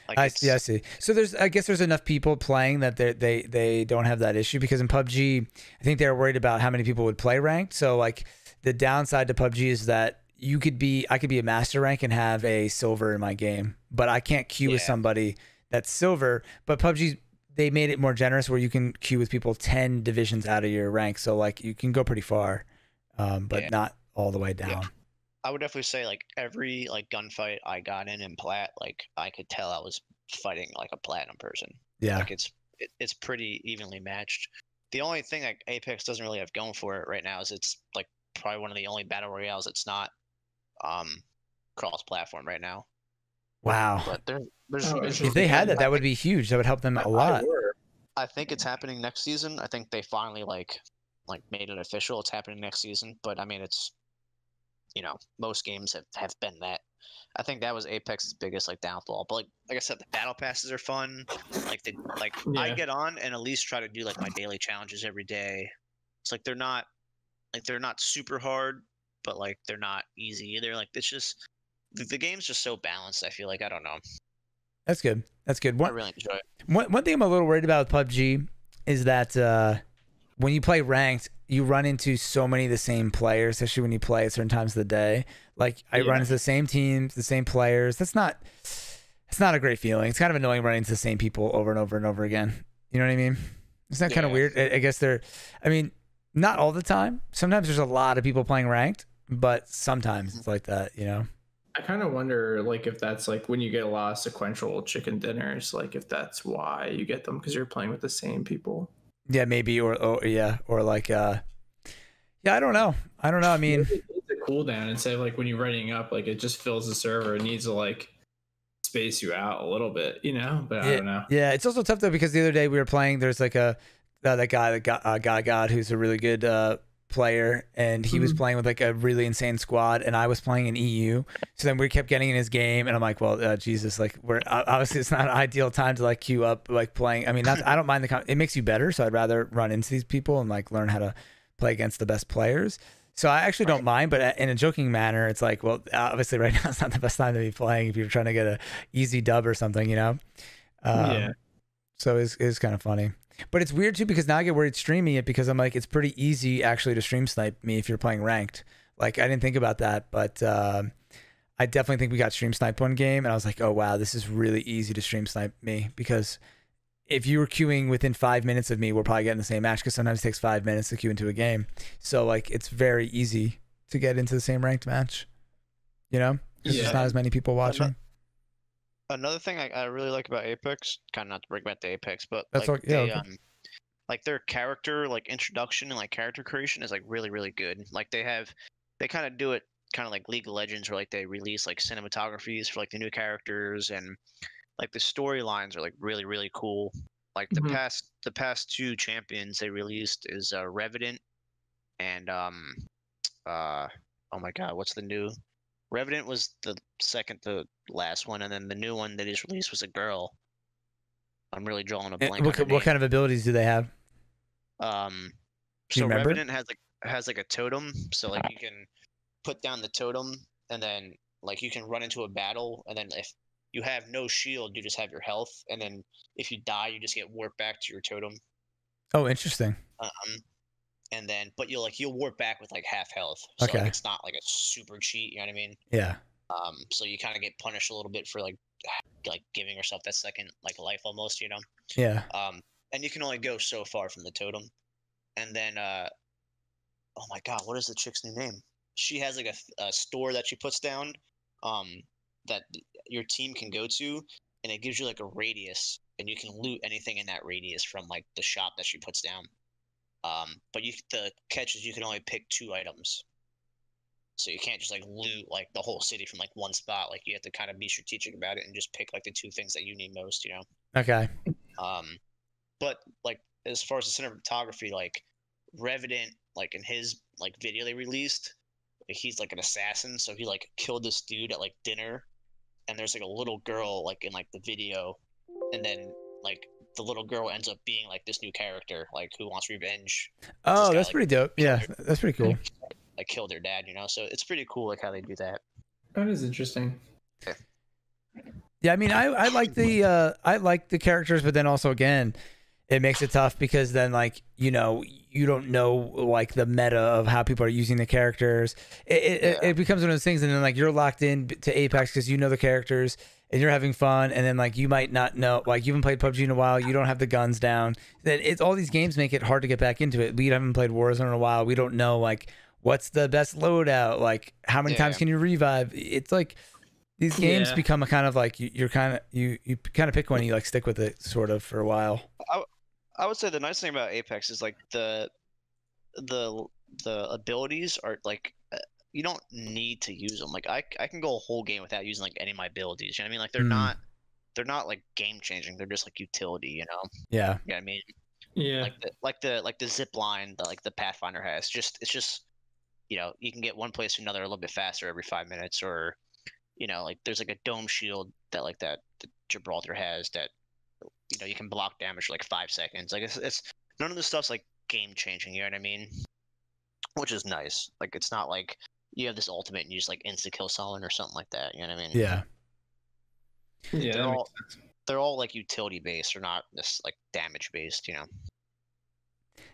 Like I see. So I guess there's enough people playing that they don't have that issue, because in PUBG, I think they're worried about how many people would play ranked. So like the downside to PUBG is that I could be a master rank and have a silver in my game, but I can't queue with somebody that's silver. But PUBG, they made it more generous where you can queue with people 10 divisions out of your rank. So like you can go pretty far, but not all the way down. Yeah. I would definitely say like every like gunfight I got in plat, like I could tell I was fighting like a platinum person. Yeah. Like it's pretty evenly matched. The only thing like Apex doesn't really have going for it right now is it's like probably one of the only battle royales that's not cross-platform right now. Wow. But there's if they had that would be huge. That would help them a lot. I think it's happening next season. I think they finally like made it official. It's happening next season. But I mean, it's, you know, most games have been that. I think that was Apex's biggest like downfall. But like I said, the battle passes are fun. I get on and at least try to do like my daily challenges every day. It's like they're not super hard, but like they're not easy either. Like it's just the game's just so balanced. I feel like, I don't know. That's good. That's good. I really enjoy it. One thing I'm a little worried about with PUBG is that when you play ranked, you run into so many of the same players, especially when you play at certain times of the day. Like I run into the same teams, the same players. It's not a great feeling. It's kind of annoying running into the same people over and over and over again. You know what I mean? It's not kind of weird. I guess not all the time. Sometimes there's a lot of people playing ranked, but sometimes it's like that, you know? I kind of wonder, like, if that's like when you get a lot of sequential chicken dinners, like if that's why you get them, because you're playing with the same people. Yeah, maybe, or like, I don't know. I mean, it's a cooldown instead of like when you're running up, like it just fills the server. It needs to like space you out a little bit, you know. But I don't know. Yeah, it's also tough though, because the other day we were playing. There's like that guy God who's a really good player, and he was playing with like a really insane squad, and I was playing in EU. So then we kept getting in his game, and I'm like, well, Jesus, like we're obviously it's not an ideal time to like queue up like playing. I mean, I don't mind it makes you better, so I'd rather run into these people and like learn how to play against the best players. So I actually don't mind, but in a joking manner, it's like, well, obviously right now it's not the best time to be playing if you're trying to get a easy dub or something, you know. So it's kind of funny. But it's weird too, because now I get worried streaming it, because I'm like, it's pretty easy actually to stream snipe me if you're playing ranked. Like I didn't think about that, but I definitely think we got stream sniped one game, and I was like, oh wow, this is really easy to stream snipe me, because if you were queuing within 5 minutes of me, we're probably getting the same match, because sometimes it takes 5 minutes to queue into a game. So like it's very easy to get into the same ranked match, you know, because there's not as many people watching. Another thing I really like about Apex, kind of not to bring back to Apex, but that's like okay. Like their character like introduction and like character creation is like really, really good. Like they kind of do it kind of like League of Legends, where like they release like cinematographies for like the new characters, and like the storylines are like really, really cool. Like the past two champions they released is Revenant and oh my god, what's the new Revenant was the second to last one, and then the new one that is released was a girl. I'm really drawing a blank. What kind of abilities do they have? So Revenant has like a totem, so like you can put down the totem, and then like you can run into a battle, and then if you have no shield, you just have your health, and then if you die, you just get warped back to your totem. Oh, interesting. And then, but you'll warp back with like half health, so Okay. like, it's not like a super cheat. You know what I mean? Yeah. So you kind of get punished a little bit for like giving yourself that second like life almost, you know? Yeah. And you can only go so far from the totem. And then, oh my God, what is the chick's new name? She has like a store that she puts down, that your team can go to, and it gives you like a radius, and you can loot anything in that radius from like the shop that she puts down. But the catch is you can only pick 2 items. So you can't just like loot like the whole city from like one spot. Like you have to kind of be strategic about it and just pick like the 2 things that you need most, you know? Okay. But like as far as the cinematography, like Revenant, like in his like video they released, he's like an assassin, so he like killed this dude at like dinner, and there's like a little girl like in like the video, and then like the little girl ends up being like this new character, like who wants revenge. Oh, that's like, pretty dope. Yeah, that's pretty cool. Like killed their dad, you know. So it's pretty cool, like how they do that. That is interesting. Yeah, I mean, I like the characters, but then also again, it makes it tough because then like you don't know like the meta of how people are using the characters. It becomes one of those things, and then like you're locked in to Apex because you know the characters and you're having fun, and then like you might not know, like you haven't played PUBG in a while, you don't have the guns down. Then it's all these games make it hard to get back into it. We haven't played Warzone in a while. We don't know like what's the best loadout, like how many times can you revive. It's like these games become a kind of like you kind of pick one and you like stick with it sort of for a while. I would say the nice thing about Apex is like the abilities are like you don't need to use them. Like I can go a whole game without using like any of my abilities. You know what I mean? Like they're not like game changing. They're just like utility. You know? Yeah. You know what I mean? Yeah. Like the zip line that like the Pathfinder has. It's just you know you can get one place to another a little bit faster every 5 minutes, or you know like there's like a dome shield that Gibraltar has that you know you can block damage for like 5 seconds. Like it's none of this stuff's like game changing. You know what I mean? Which is nice. Like it's not like you have this ultimate and you just like insta kill someone or something like that. You know what I mean? Yeah. Yeah. They're all like utility based or not this like damage based. You know?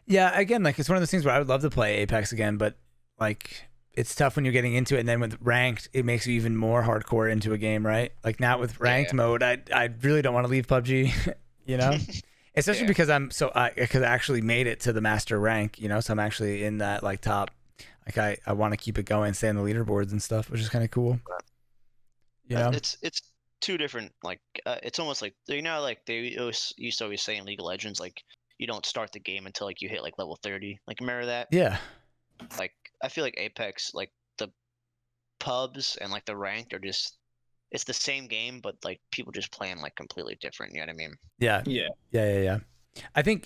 Yeah. Again, like it's one of those things where I would love to play Apex again, but like it's tough when you're getting into it, and then with ranked, it makes you even more hardcore into a game, right? Like now with ranked mode, I really don't want to leave PUBG, you know, especially because because I actually made it to the master rank, you know, so I'm actually in that like top. Like I want to keep it going, stay on the leaderboards and stuff, which is kind of cool. You know, it's 2 different like it's almost like you know like they used to always say in League of Legends like you don't start the game until like you hit like level 30. Like remember that? Yeah. Like I feel like Apex, like the pubs and like the ranked are just it's the same game, but like people just playing like completely different. You know what I mean? Yeah. I think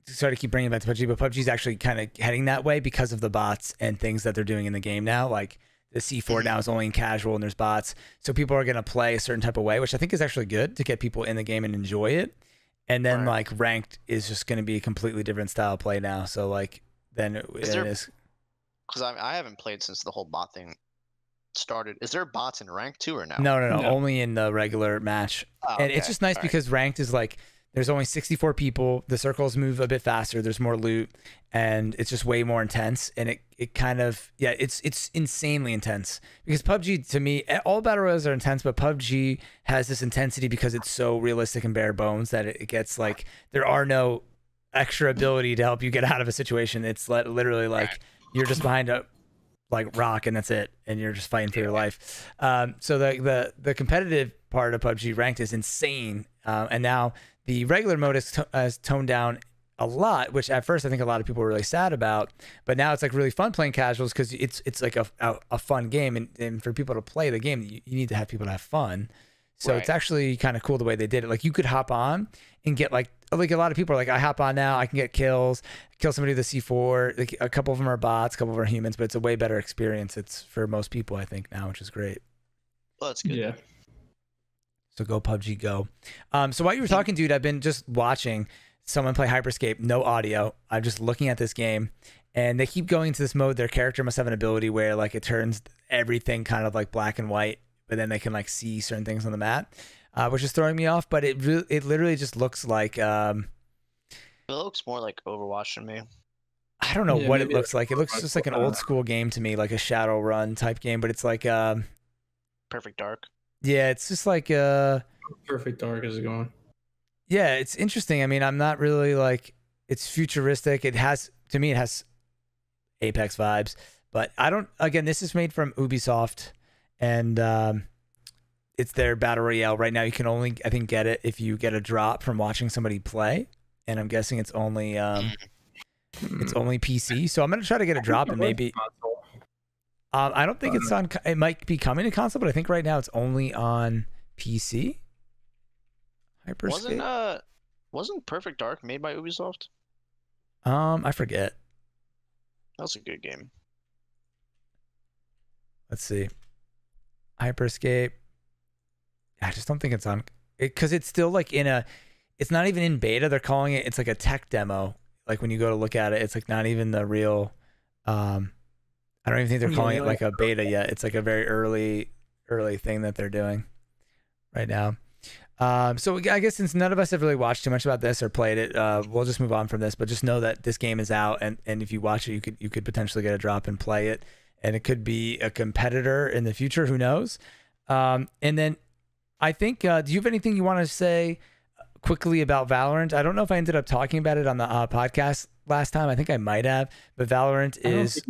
sorry to keep bringing it back to PUBG, but PUBG is actually kind of heading that way because of the bots and things that they're doing in the game now. Like the C4 now is only in casual and there's bots, so people are gonna play a certain type of way, which I think is actually good to get people in the game and enjoy it. And then like ranked is just gonna be a completely different style of play now. So like. Then it is because I haven't played since the whole bot thing started. Is there bots in ranked too or no? No, only in the regular match. And it's just nice because ranked is like there's only 64 people, the circles move a bit faster, there's more loot, and it's just way more intense. And it kind of it's insanely intense because PUBG to me, all battle royales are intense, but PUBG has this intensity because it's so realistic and bare bones that it gets like there are no extra ability to help you get out of a situation. It's literally like you're just behind a like rock and that's it, and you're just fighting for your life. So the competitive part of PUBG ranked is insane, and now the regular mode has toned down a lot, which at first I think a lot of people were really sad about, but now it's like really fun playing casuals because it's like a fun game, and for people to play the game you need to have people to have fun. So it's actually kind of cool the way they did it. Like you could hop on and get like like a lot of people are like, I hop on now, I can get kills, kill somebody with a C4. Like, a couple of them are bots, a couple of them are humans, but it's a way better experience. It's for most people, I think, now, which is great. Well, that's good. Yeah. So go PUBG, go. So while you were talking, dude, I've been just watching someone play Hyperscape, no audio. I'm just looking at this game, and they keep going into this mode. Their character must have an ability where like it turns everything kind of like black and white, but then they can like see certain things on the map, which is throwing me off. But it literally just looks like It looks more like Overwatch to me. I don't know what it looks like. It looks just like an old school game to me, like a Shadowrun type game, but it's like Perfect Dark. Yeah, it's just like Perfect Dark is going. Yeah, it's interesting. I mean, I'm not really like, it's futuristic. It has, to me, it has Apex vibes, but I don't, again, this is made from Ubisoft, and it's their battle royale. Right now you can only, I think, get it if you get a drop from watching somebody play, and I'm guessing it's only PC. So I'm gonna try to get a drop, and maybe I don't think it's on, it might be coming to console, but I think right now it's only on PC. Hyperscape. Wasn't Perfect Dark made by Ubisoft? I forget. That was a good game. Let's see. Hyperscape. I just don't think it's on, because it's still like in a, it's not even in beta. They're calling it, it's like a tech demo. Like when you go to look at it, it's like not even the real, I don't even think they're calling it like a beta yet. It's like a very early thing that they're doing right now. So I guess since none of us have really watched too much about this or played it, we'll just move on from this. But just know that this game is out, and if you watch it, you could potentially get a drop and play it, and it could be a competitor in the future. Who knows? And then I think, do you have anything you want to say quickly about Valorant? I don't know if I ended up talking about it on the podcast last time. I think I might have, but Valorant is.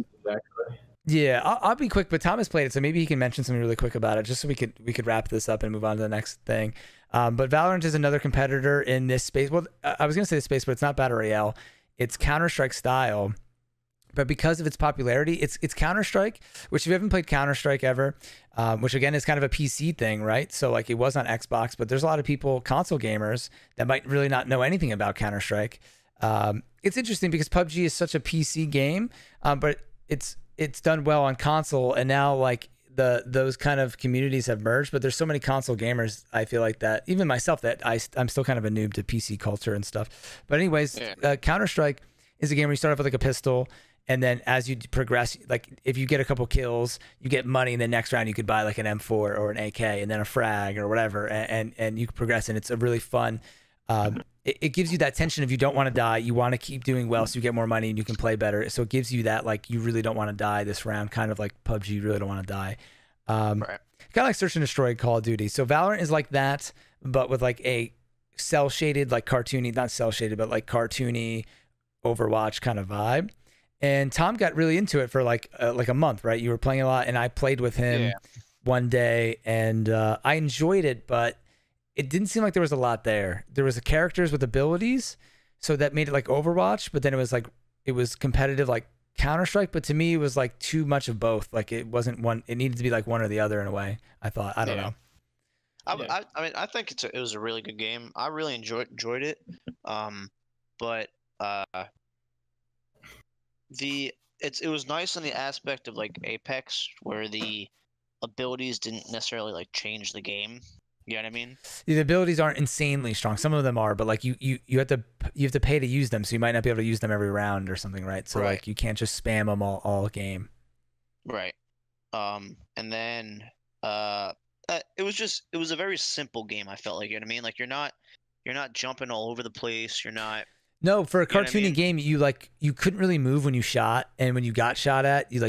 Yeah, I'll be quick, but Thomas played it, so maybe he can mention something really quick about it, just so we could wrap this up and move on to the next thing. But Valorant is another competitor in this space. Well, I was gonna say this space, but it's not Battle Royale. It's Counter-Strike style, but because of its popularity, it's Counter-Strike. Which, if you haven't played Counter-Strike ever, which again is kind of a PC thing, right? So like it was on Xbox, but there's a lot of people, console gamers, that might really not know anything about Counter-Strike. It's interesting because PUBG is such a PC game, but it's done well on console, and now like those kind of communities have merged. But there's so many console gamers, I feel like, that even myself, that I'm still kind of a noob to PC culture and stuff. But anyways, Counter-Strike is a game where you start off with like a pistol, and then as you progress, like if you get a couple kills, you get money, and the next round you could buy like an M4 or an AK and then a frag or whatever, and you can progress, and it's a really fun. It gives you that tension if you don't want to die, you want to keep doing well so you get more money and you can play better. So it gives you that, like, you really don't want to die this round, kind of like PUBG, you really don't want to die. Right. Kind of like Search and Destroy Call of Duty. So Valorant is like that, but with like a cell shaded, like cartoony, not cell shaded, but like cartoony Overwatch kind of vibe. And Tom got really into it for like a month, right? You were playing a lot, and I played with him one day, and I enjoyed it, but it didn't seem like there was a lot there. There was characters with abilities, so that made it like Overwatch, but then it was like, it was competitive like Counter-Strike, but to me it was like too much of both. Like it wasn't one, it needed to be like one or the other in a way, I thought. I don't know. I mean, I think it was a really good game. I really enjoyed it. But it was nice in the aspect of like Apex, where the abilities didn't necessarily like change the game. You know what I mean? The abilities aren't insanely strong. Some of them are, but like you have to pay to use them, so you might not be able to use them every round or something, right? So like you can't just spam them all game. Right. And then it was a very simple game. I felt like, you know what I mean? Like you're not jumping all over the place. You're not. No, for a cartoony game, you couldn't really move when you shot, and when you got shot at, you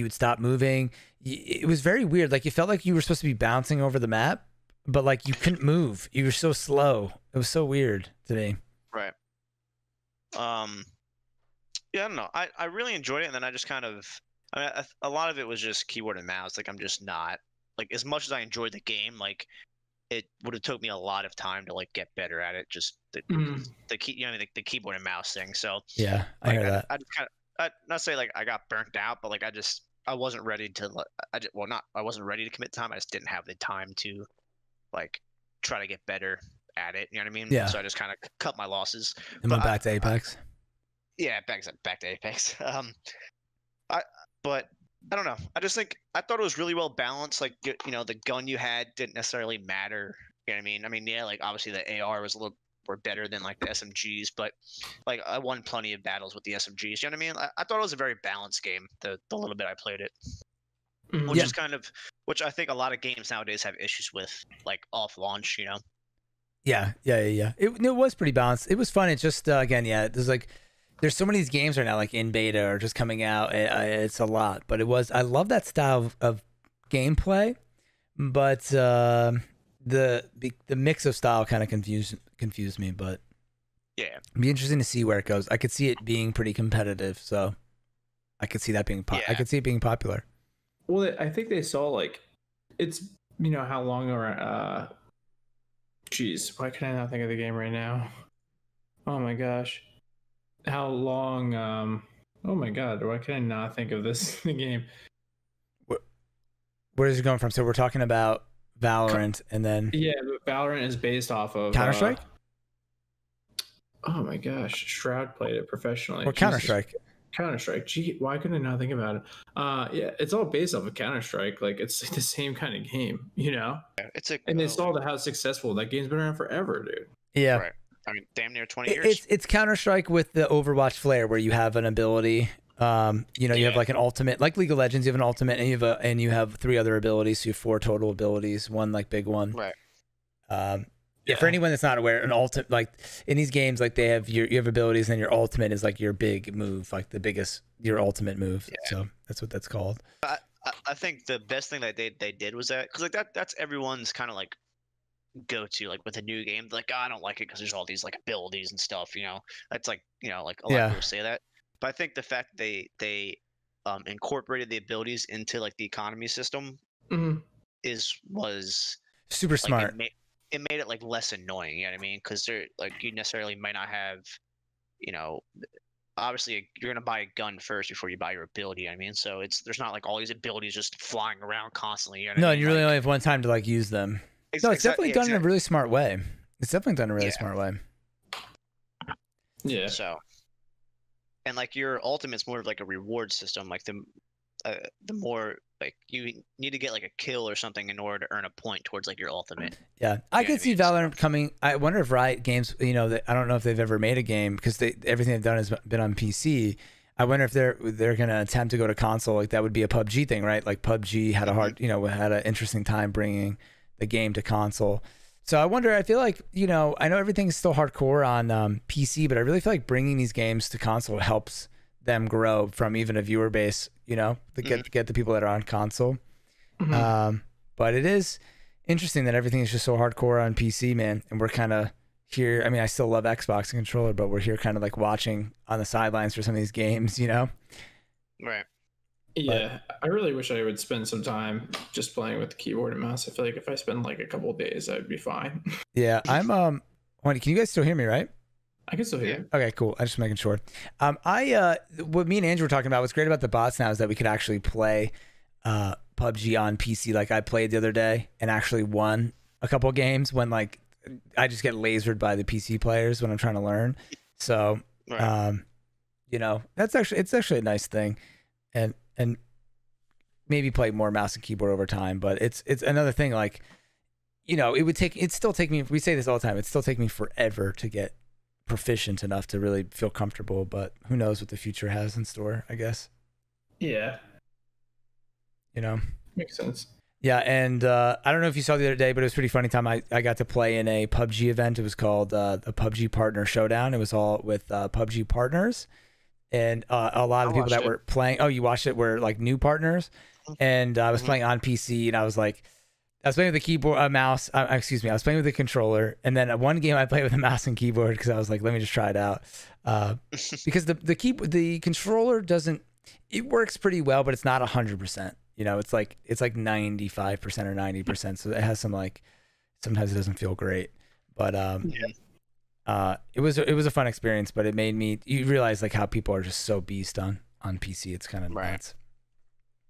would stop moving. It was very weird. Like you felt like you were supposed to be bouncing over the map, but like you couldn't move. You were so slow. It was so weird to me. Right. Yeah, I don't know. I really enjoyed it, and then I just kind of, I mean, a lot of it was just keyboard and mouse. Like I'm just not, like, as much as I enjoyed the game, like it would have took me a lot of time to like get better at it. Just the key, you know, the keyboard and mouse thing. So yeah, I hear that. I just kind of, not say like I got burnt out, but like I wasn't ready to. I wasn't ready to commit time. I just didn't have the time to like try to get better at it. You know what I mean? Yeah. So I just kind of cut my losses. And went back to Apex. Yeah, back to Apex. But I don't know. I just think I thought it was really well balanced. Like, you know, the gun you had didn't necessarily matter. You know what I mean? I mean, yeah, like obviously the AR was a little more better than like the SMGs, but like I won plenty of battles with the SMGs. You know what I mean? I thought it was a very balanced game. The little bit I played it, which is kind of which I think a lot of games nowadays have issues with, like off launch. You know? Yeah. It was pretty balanced. It was fun. It's just again, yeah. There's so many of these games right now, like in beta or just coming out. It's a lot, but I love that style of gameplay, but the mix of style kind of confused me. But yeah, it'd be interesting to see where it goes. I could see it being pretty competitive, so I could see that being I could see it being popular. Well, I think they saw like it's how long around. Jeez, why can I not think of the game right now? Oh my gosh. How long oh my god, why can I not think of this game? Where is it going from? So we're talking about Valorant, and then but Valorant is based off of Counter-Strike. Oh my gosh, Shroud played it professionally. Or Counter-Strike. Gee, why couldn't I not think about it? Yeah, it's all based off of Counter-Strike. Like it's the same kind of game, and they saw how successful that game's been around forever, dude. Yeah. Right. I mean, damn near 20 years. It's Counter-Strike with the Overwatch flair, where you have an ability. You have like an ultimate, like League of Legends. You have an ultimate, and you have 3 other abilities. So you have 4 total abilities. One like big one. Right. Yeah. For anyone that's not aware, an ultimate, like in these games, like you have abilities, and your ultimate is like your big move, like your ultimate move. Yeah. So that's what that's called. I think the best thing that they did was that, because like that's everyone's kind of like go to, like with a new game, like, I don't like it because there's all these like abilities and stuff, that's like like a lot of people say that, but I think the fact they incorporated the abilities into like the economy system was super like, smart. It made it like less annoying, you know what I mean? Because they're like, you necessarily might not have, obviously you're gonna buy a gun first before you buy your ability, you know what I mean? So there's not like all these abilities just flying around constantly, you know what I mean? You really only have one time to like use them. No, it's definitely done in a really smart way. It's definitely done in a really smart way. Yeah. So, and like your ultimate's more of like a reward system. Like the more like you need to get like a kill or something in order to earn a point towards like your ultimate. Yeah, I could see Valorant coming. I wonder if Riot Games, I don't know if they've ever made a game, because everything they've done has been on PC. I wonder if they're gonna attempt to go to console. Like that would be a PUBG thing, right? Like PUBG had had an interesting time bringing the game to console. So I wonder, I feel like, I know everything's still hardcore on PC, but I really feel like bringing these games to console helps them grow from even a viewer base, to get the people that are on console. But it is interesting that everything is just so hardcore on PC, man. And we're kind of here. I mean, I still love Xbox and controller, but we're here kind of like watching on the sidelines for some of these games, Right. Yeah, I really wish I would spend some time just playing with the keyboard and mouse. I feel like if I spend like a couple of days, I'd be fine. Yeah, I'm can you guys still hear me, right? I can still hear you. Okay, cool. I'm just making sure. What me and Andrew were talking about, what's great about the bots now is that we could actually play PUBG on PC. Like I played the other day and actually won a couple games when like I just get lasered by the PC players when I'm trying to learn. So it's actually a nice thing. And maybe play more mouse and keyboard over time, but it's another thing. Like, it'd still take me, we say this all the time, it'd still take me forever to get proficient enough to really feel comfortable, but who knows what the future has in store, I guess. Yeah. Makes sense. Yeah. And I don't know if you saw the other day, but it was a pretty funny time. I got to play in a PUBG event. It was called the PUBG Partner Showdown. It was all with PUBG partners. And a lot of people that were playing, you watched it, were like new partners. And I was playing on PC, and I was playing with the keyboard, mouse. I was playing with the controller. And then one game I played with a mouse and keyboard because I was like, let me just try it out. Because the controller it works pretty well, but it's not 100%. It's like 95% or 90%. So it has some sometimes it doesn't feel great. But it was a fun experience, but it made me, you realize like how people are just so beast on PC. It's kind of nuts.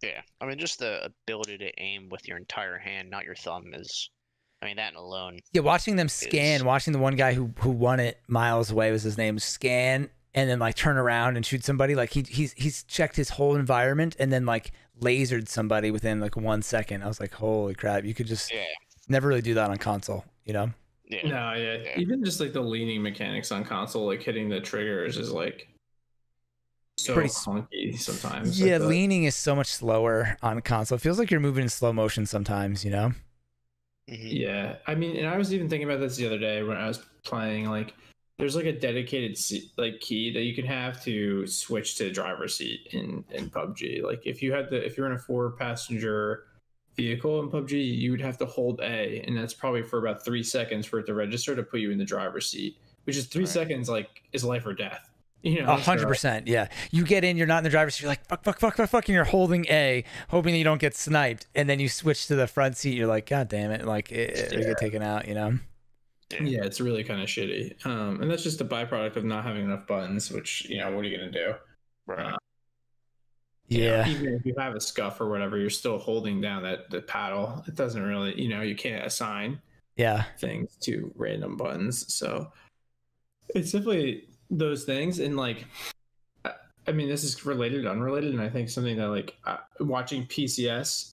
Yeah, I mean, just the ability to aim with your entire hand, not your thumb, is I mean, that alone. Yeah, watching them scan, watching the one guy who won it miles away was his name, scan and then like turn around and shoot somebody. Like he's checked his whole environment and then like lasered somebody within like 1 second. I was like, holy crap! You could just never really do that on console, you know? Yeah. No, yeah. Even just like the leaning mechanics on console, like hitting the triggers is like so pretty clunky sometimes. Yeah, leaning is so much slower on console. It feels like you're moving in slow motion sometimes, you know? Yeah, I mean, and I was even thinking about this the other day when I was playing. Like, there's like a dedicated like key that you can have to switch to driver's seat in PUBG. Like, if you're in a 4-passenger vehicle in PUBG, you would have to hold A, and that's probably for about 3 seconds for it to register to put you in the driver's seat, which is 3 seconds. Like, is life or death. You know, 100%. Yeah, you get in, you're not in the driver's seat. You're like fuck, and you're holding A, hoping that you don't get sniped, and then you switch to the front seat. You're like, god damn it, like it get taken out. You know? Yeah, it's really kind of shitty. And that's just a byproduct of not having enough buttons. Which, you know, what are you gonna do? Right. Yeah. Even if you have a scuff or whatever, you're still holding down the paddle. It doesn't really, you know, you can't assign things to random buttons. So it's definitely those things. And like, I mean, this is related, unrelated, and I think something that like watching PCS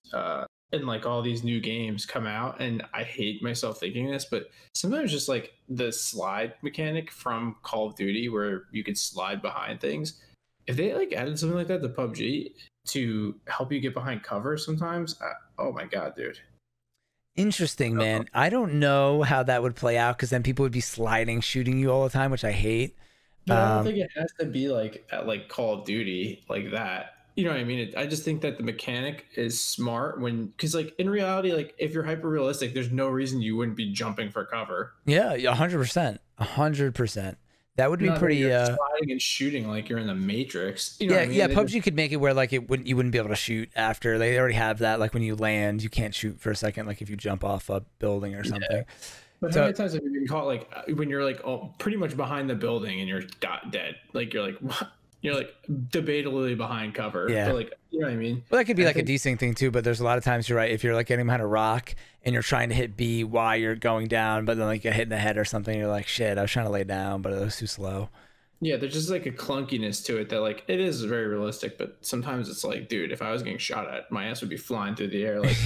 and like all these new games come out, and I hate myself thinking this, but sometimes just like the slide mechanic from Call of Duty where you could slide behind things, if they like added something like that to PUBG to help you get behind cover sometimes, oh my god, dude. Interesting, man. I don't know how that would play out, because then people would be sliding, shooting you all the time, which I hate. But I don't think it has to be like at like Call of Duty like that. You know what I mean? I just think that the mechanic is smart because like in reality, like if you're hyper realistic, there's no reason you wouldn't be jumping for cover. Yeah, 100%, 100%. That would be pretty. Sliding and shooting like you're in the Matrix. You know yeah, what I mean? yeah. PUBG could make it where like you wouldn't be able to shoot after. They already have that. Like when you land, you can't shoot for a second. Like if you jump off a building or something. Yeah. But how many times have you been caught like when you're like pretty much behind the building and you're dead? Like you're like what? You're like debatably behind cover. Yeah. But like, you know what I mean? Well, that could be like a decent thing too, but there's a lot of times you're right. If you're like getting behind a rock and you're trying to hit B while you're going down, but then like you get hit in the head or something, you're like, shit, I was trying to lay down, but it was too slow. Yeah, there's just like a clunkiness to it that like it is very realistic, but sometimes it's like, dude, if I was getting shot at, my ass would be flying through the air. Like,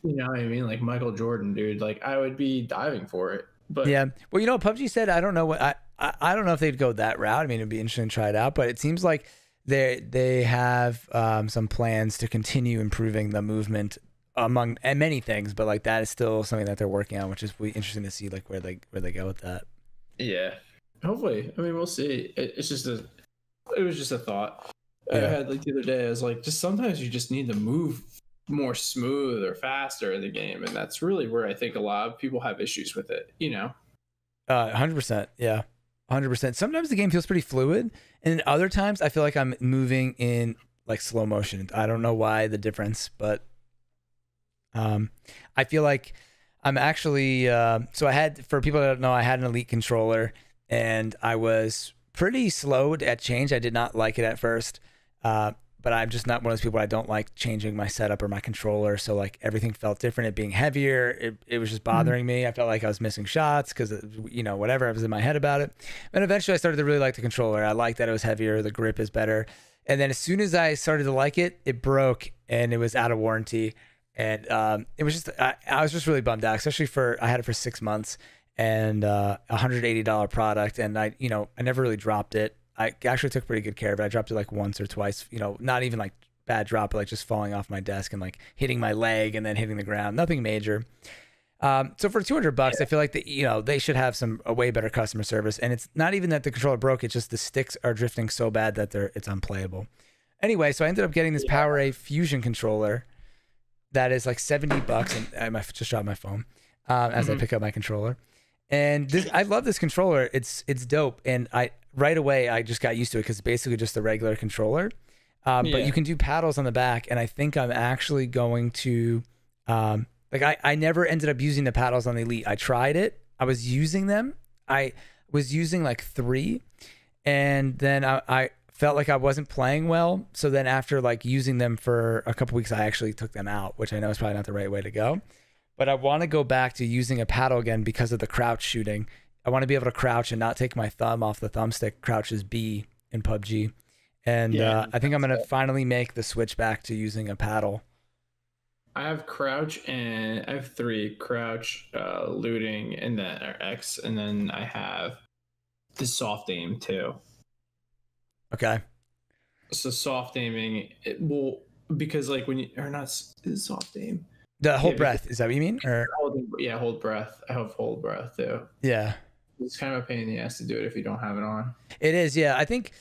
you know what I mean? Like Michael Jordan, dude, like I would be diving for it. But yeah, well, you know, PUBG said, I don't know what I don't know if they'd go that route. I mean, it'd be interesting to try it out, but it seems like they have some plans to continue improving the movement among many things, but like that is still something that they're working on, which is really interesting to see like where they go with that. Yeah, hopefully. I mean, we'll see. It was just a thought I had like the other day. I was like, just sometimes you just need to move more smooth or faster in the game, and that's really where I think a lot of people have issues with it. You know, 100%. Yeah. 100%. Sometimes the game feels pretty fluid, and other times I feel like I'm moving in like slow motion. I don't know why the difference, but I feel like I'm actually so I had, for people that don't know, I had an Elite controller and I was pretty slow at change. I did not like it at first, but I'm just not one of those people. I don't like changing my setup or my controller, so like everything felt different. It being heavier, it was just bothering me. I felt like I was missing shots because, you know, whatever, I was in my head about it. And eventually I started to really like the controller. I liked that it was heavier, the grip is better. And then as soon as I started to like it, it broke and it was out of warranty. And it was just, I was just really bummed out, especially I had it for 6 months and $180 product. And I never really dropped it. I actually took pretty good care of it. I dropped it like once or twice, you know, not even like bad drop, but like just falling off my desk and like hitting my leg and then hitting the ground. Nothing major. So for $200, I feel like they should have a way better customer service. And it's not even that the controller broke. It's just the sticks are drifting so bad that it's unplayable. Anyway, so I ended up getting this PowerA Fusion controller that is like $70, and I just dropped my phone as I pick up my controller. And I love this controller. It's dope. And right away I just got used to it because it's basically just a regular controller. But you can do paddles on the back, and I think I'm actually going to I never ended up using the paddles on the Elite. I tried it. I was using them. I was using like 3, and then I felt like I wasn't playing well. So then after like using them for a couple weeks, I actually took them out, which I know is probably not the right way to go. but I want to go back to using a paddle again because of the crouch shooting. I want to be able to crouch and not take my thumb off the thumbstick. Crouch is B in PUBG. And I think I'm going to finally make the switch back to using a paddle. I have crouch and I have 3 crouch, looting, and then X, and then I have the soft aim too. Okay. So soft aiming, it will, because like when you are not soft aim. The hold breath, is that what you mean? Or hold breath. I have hold breath too. Yeah. It's kind of a pain in the ass to do it if you don't have it on. It is, yeah. I think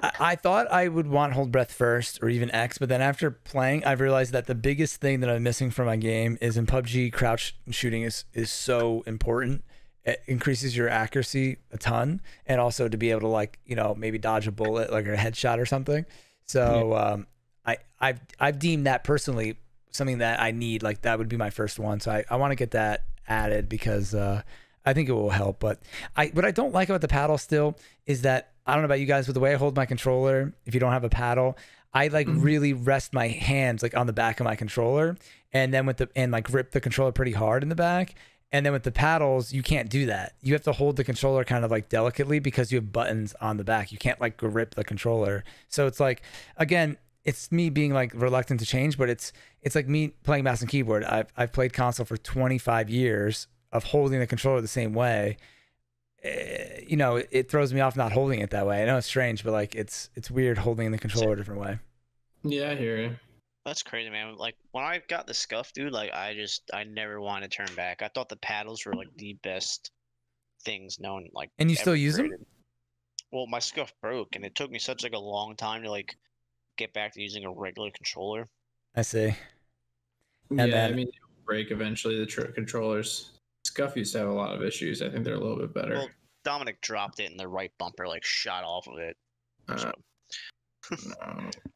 I thought I would want hold breath first or even X, but then after playing, I've realized that the biggest thing that I'm missing from my game is in PUBG, crouch shooting is so important. It increases your accuracy a ton, and also to be able to, like, you know, maybe dodge a bullet, like a headshot or something. So I've deemed that personally something that I need. Like, that would be my first one. So I want to get that added because I think it will help. But what I don't like about the paddle still is that, I don't know about you guys, but the way I hold my controller, if you don't have a paddle, I like really rest my hands like on the back of my controller, and then like grip the controller pretty hard in the back. And then with the paddles, you can't do that. You have to hold the controller kind of like delicately because you have buttons on the back. You can't like grip the controller. So it's like, again, it's me being like reluctant to change, but it's like me playing mouse and keyboard. I've played console for 25 years of holding the controller the same way. You know, it throws me off not holding it that way. I know it's strange, but like it's weird holding the controller a different way. Yeah, I hear you. That's crazy, man. Like when I got the scuff, dude, like I never wanted to turn back. I thought the paddles were like the best things known. Like, and you still use them? Well, my scuff broke, and it took me such like a long time to like get back to using a regular controller. I see. And yeah, I mean, they break eventually. The controllers. Scuff used to have a lot of issues. I think they're a little bit better. Well, Dominic dropped it, and the right bumper like shot off of it.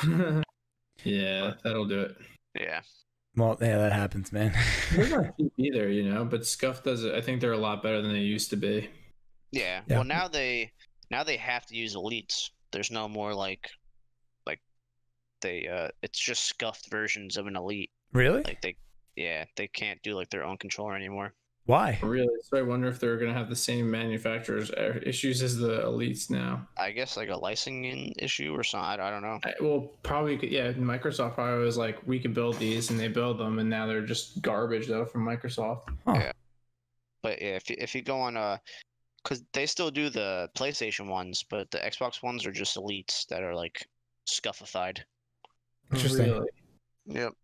No. Yeah, that'll do it. Yeah. Well, yeah, that happens, man. They're not cheap either, you know. But Scuff does it. I think they're a lot better than they used to be. Yeah. Well, now they have to use elites. There's no more like it's just scuffed versions of an elite. Really? Like they can't do like their own controller anymore. Why? Really? So I wonder if they're going to have the same manufacturers issues as the elites now. I guess like a licensing issue or something. I don't know. Well, probably. Yeah, Microsoft probably was like, we can build these, and they build them, and now they're just garbage though from Microsoft. Huh. Yeah. But yeah, if you go on because they still do the PlayStation ones, but the Xbox ones are just elites that are like scuffified. Interesting. Really? Yep.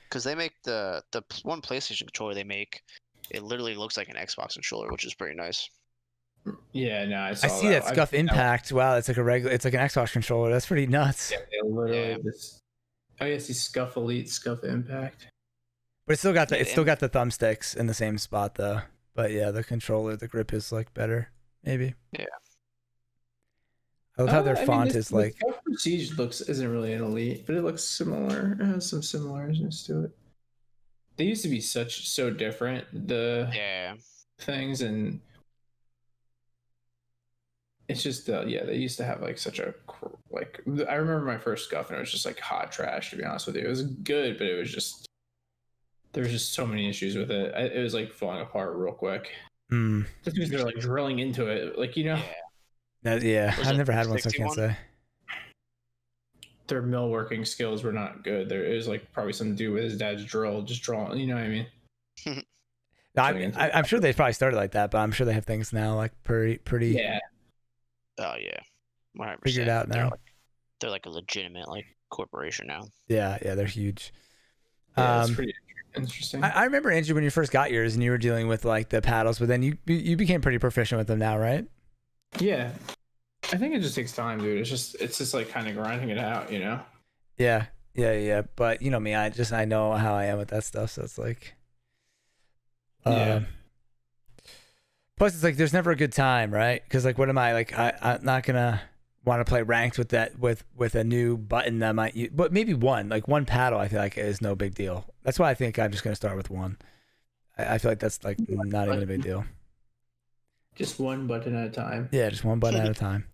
Because they make the one PlayStation controller they make, it literally looks like an Xbox controller, which is pretty nice. Yeah, no, I see that Scuff Impact. Wow, it's like it's like an Xbox controller. That's pretty nuts. Yeah, they literally just. Oh, yes, he's Scuff Elite, Scuff Impact. But it's still got the thumbsticks in the same spot though. But yeah, the controller, the grip is like better, maybe. Yeah. I love how their font is like. Scuff Prestige isn't really an elite, but it looks similar. It has some similarities to it. They used to be so different. The things, and it's just they used to have like such a like. I remember my first Scuff, and it was just like hot trash. To be honest with you, it was good, but it was just there was just so many issues with it. It was like falling apart real quick. Just because they're like drilling into it, like, you know. I've never had one, so I can't say. Their millworking skills were not good. It was like probably something to do with his dad's drill, just drawing. You know what I mean? I'm sure they probably started like that, but I'm sure they have things now like pretty. Yeah. Oh yeah. 100%. Figured out now. They're like a legitimate like corporation now. Yeah, they're huge. Yeah, it's pretty interesting. I remember, Andrew, when you first got yours and you were dealing with like the paddles, but then you became pretty proficient with them now, right? Yeah. I think it just takes time, dude. It's just like kind of grinding it out, you know? Yeah. But you know me, I know how I am with that stuff, so it's like plus it's like there's never a good time, right? Because like what am I like I'm not gonna want to play ranked with that with a new button that might use, but maybe one paddle I feel like is no big deal. That's why I think I'm just gonna start with one. I feel like that's like not even a big deal. Just one button at a time. Yeah, just one button at a time.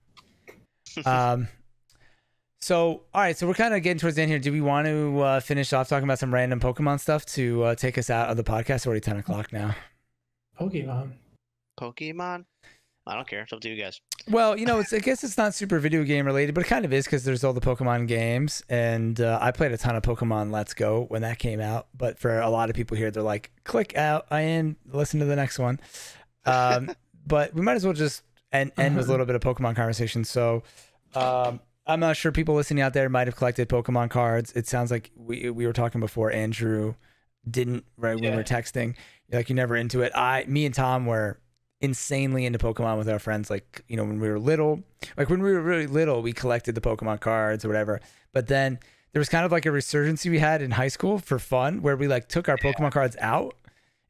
So, all right, so we're kind of getting towards the end here. Do we want to finish off talking about some random Pokemon stuff to take us out of the podcast? It's already 10 o'clock now. Pokemon. I don't care. It's up to you guys. Well, you know, I guess it's not super video game related, but it kind of is because there's all the Pokemon games. And I played a ton of Pokemon Let's Go when that came out. But for a lot of people here, they're like, click out, listen to the next one. But we might as well just end with a little bit of Pokemon conversation. So I'm not sure people listening out there might have collected Pokemon cards. It sounds like we were talking before. Andrew didn't, right, when we were texting. Like, you're never into it. Me and Tom were insanely into Pokemon with our friends. Like, you know, when we were little, like when we were really little, we collected the Pokemon cards or whatever. But then there was kind of like a resurgency we had in high school for fun where we like took our Pokemon cards out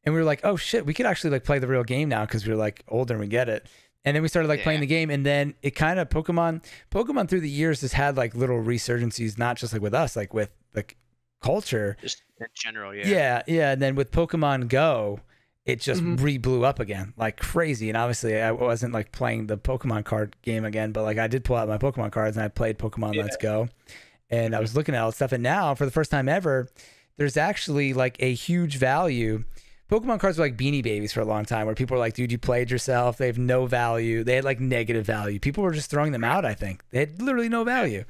and we were like, oh shit, we could actually like play the real game now because we were like older and we get it. And then we started like playing the game, and then it kind of Pokemon through the years has had like little resurgencies, not just like with us, like with like culture. Just in general, yeah. And then with Pokemon Go, it just blew up again like crazy. And obviously I wasn't like playing the Pokemon card game again, but like I did pull out my Pokemon cards and I played Pokemon Let's Go. And I was looking at all this stuff. And now for the first time ever, there's actually like a huge value. Pokemon cards were like Beanie Babies for a long time where people were like, dude, you played yourself. They have no value. They had like negative value. People were just throwing them out, I think. They had literally no value.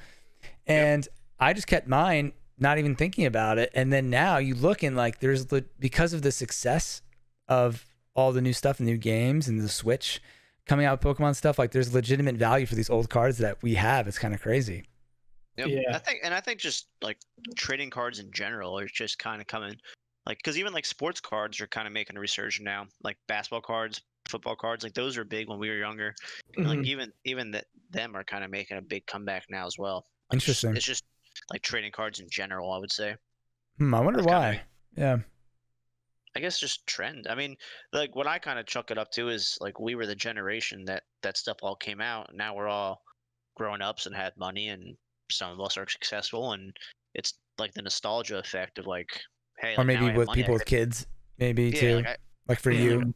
And I just kept mine, not even thinking about it. And then now you look and like because of the success of all the new stuff and new games and the Switch coming out with Pokemon stuff, like there's legitimate value for these old cards that we have. It's kind of crazy. Yep. Yeah. I think just like trading cards in general are just kind of coming. Like, because even like sports cards are kind of making a resurgence now. Like basketball cards, football cards, like those are big when we were younger. And like even them are kind of making a big comeback now as well. Like, interesting. It's just like trading cards in general, I would say. I wonder why. Yeah. I guess just trend. I mean, like what I kind of chuck it up to is like we were the generation that stuff all came out. And now we're all grown ups and had money, and some of us are successful, and it's like the nostalgia effect of like. Hey, or like maybe with people with kids, maybe too. Like for you.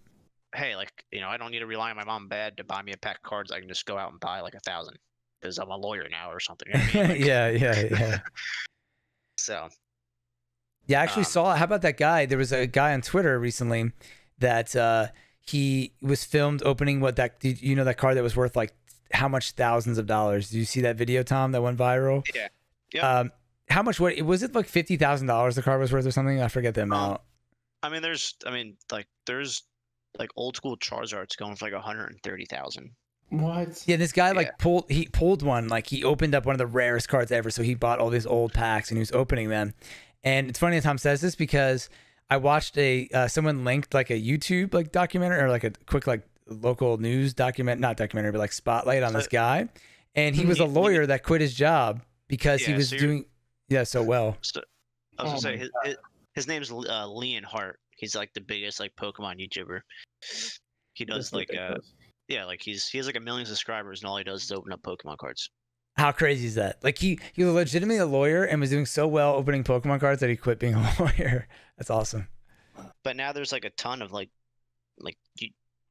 Hey, like, you know, I don't need to rely on my mom and dad to buy me a pack of cards. I can just go out and buy like 1,000 because I'm a lawyer now or something. You know what I mean? Like, yeah. So. Yeah, I actually saw. How about that guy? There was a guy on Twitter recently that he was filmed opening you know, that card that was worth like how much thousands of dollars? Did you see that video, Tom, that went viral? Yeah. Yep. How much? What was it? Like $50,000 the card was worth, or something? I forget the amount. I mean, there's like old school Charizards going for like 130,000. What? Yeah, this guy like pulled one. Like he opened up one of the rarest cards ever. So he bought all these old packs and he was opening them. And it's funny that Tom says this because I watched someone linked like a YouTube like documentary or like a quick like local news not documentary, but like spotlight on this guy. And he was a lawyer that quit his job because he was doing. Yeah, so well. So, I was gonna say his name's Leon Hart. He's like the biggest like Pokemon YouTuber. He does like like he has like 1 million subscribers, and all he does is open up Pokemon cards. How crazy is that? Like he was legitimately a lawyer and was doing so well opening Pokemon cards that he quit being a lawyer. That's awesome. But now there's like a ton of like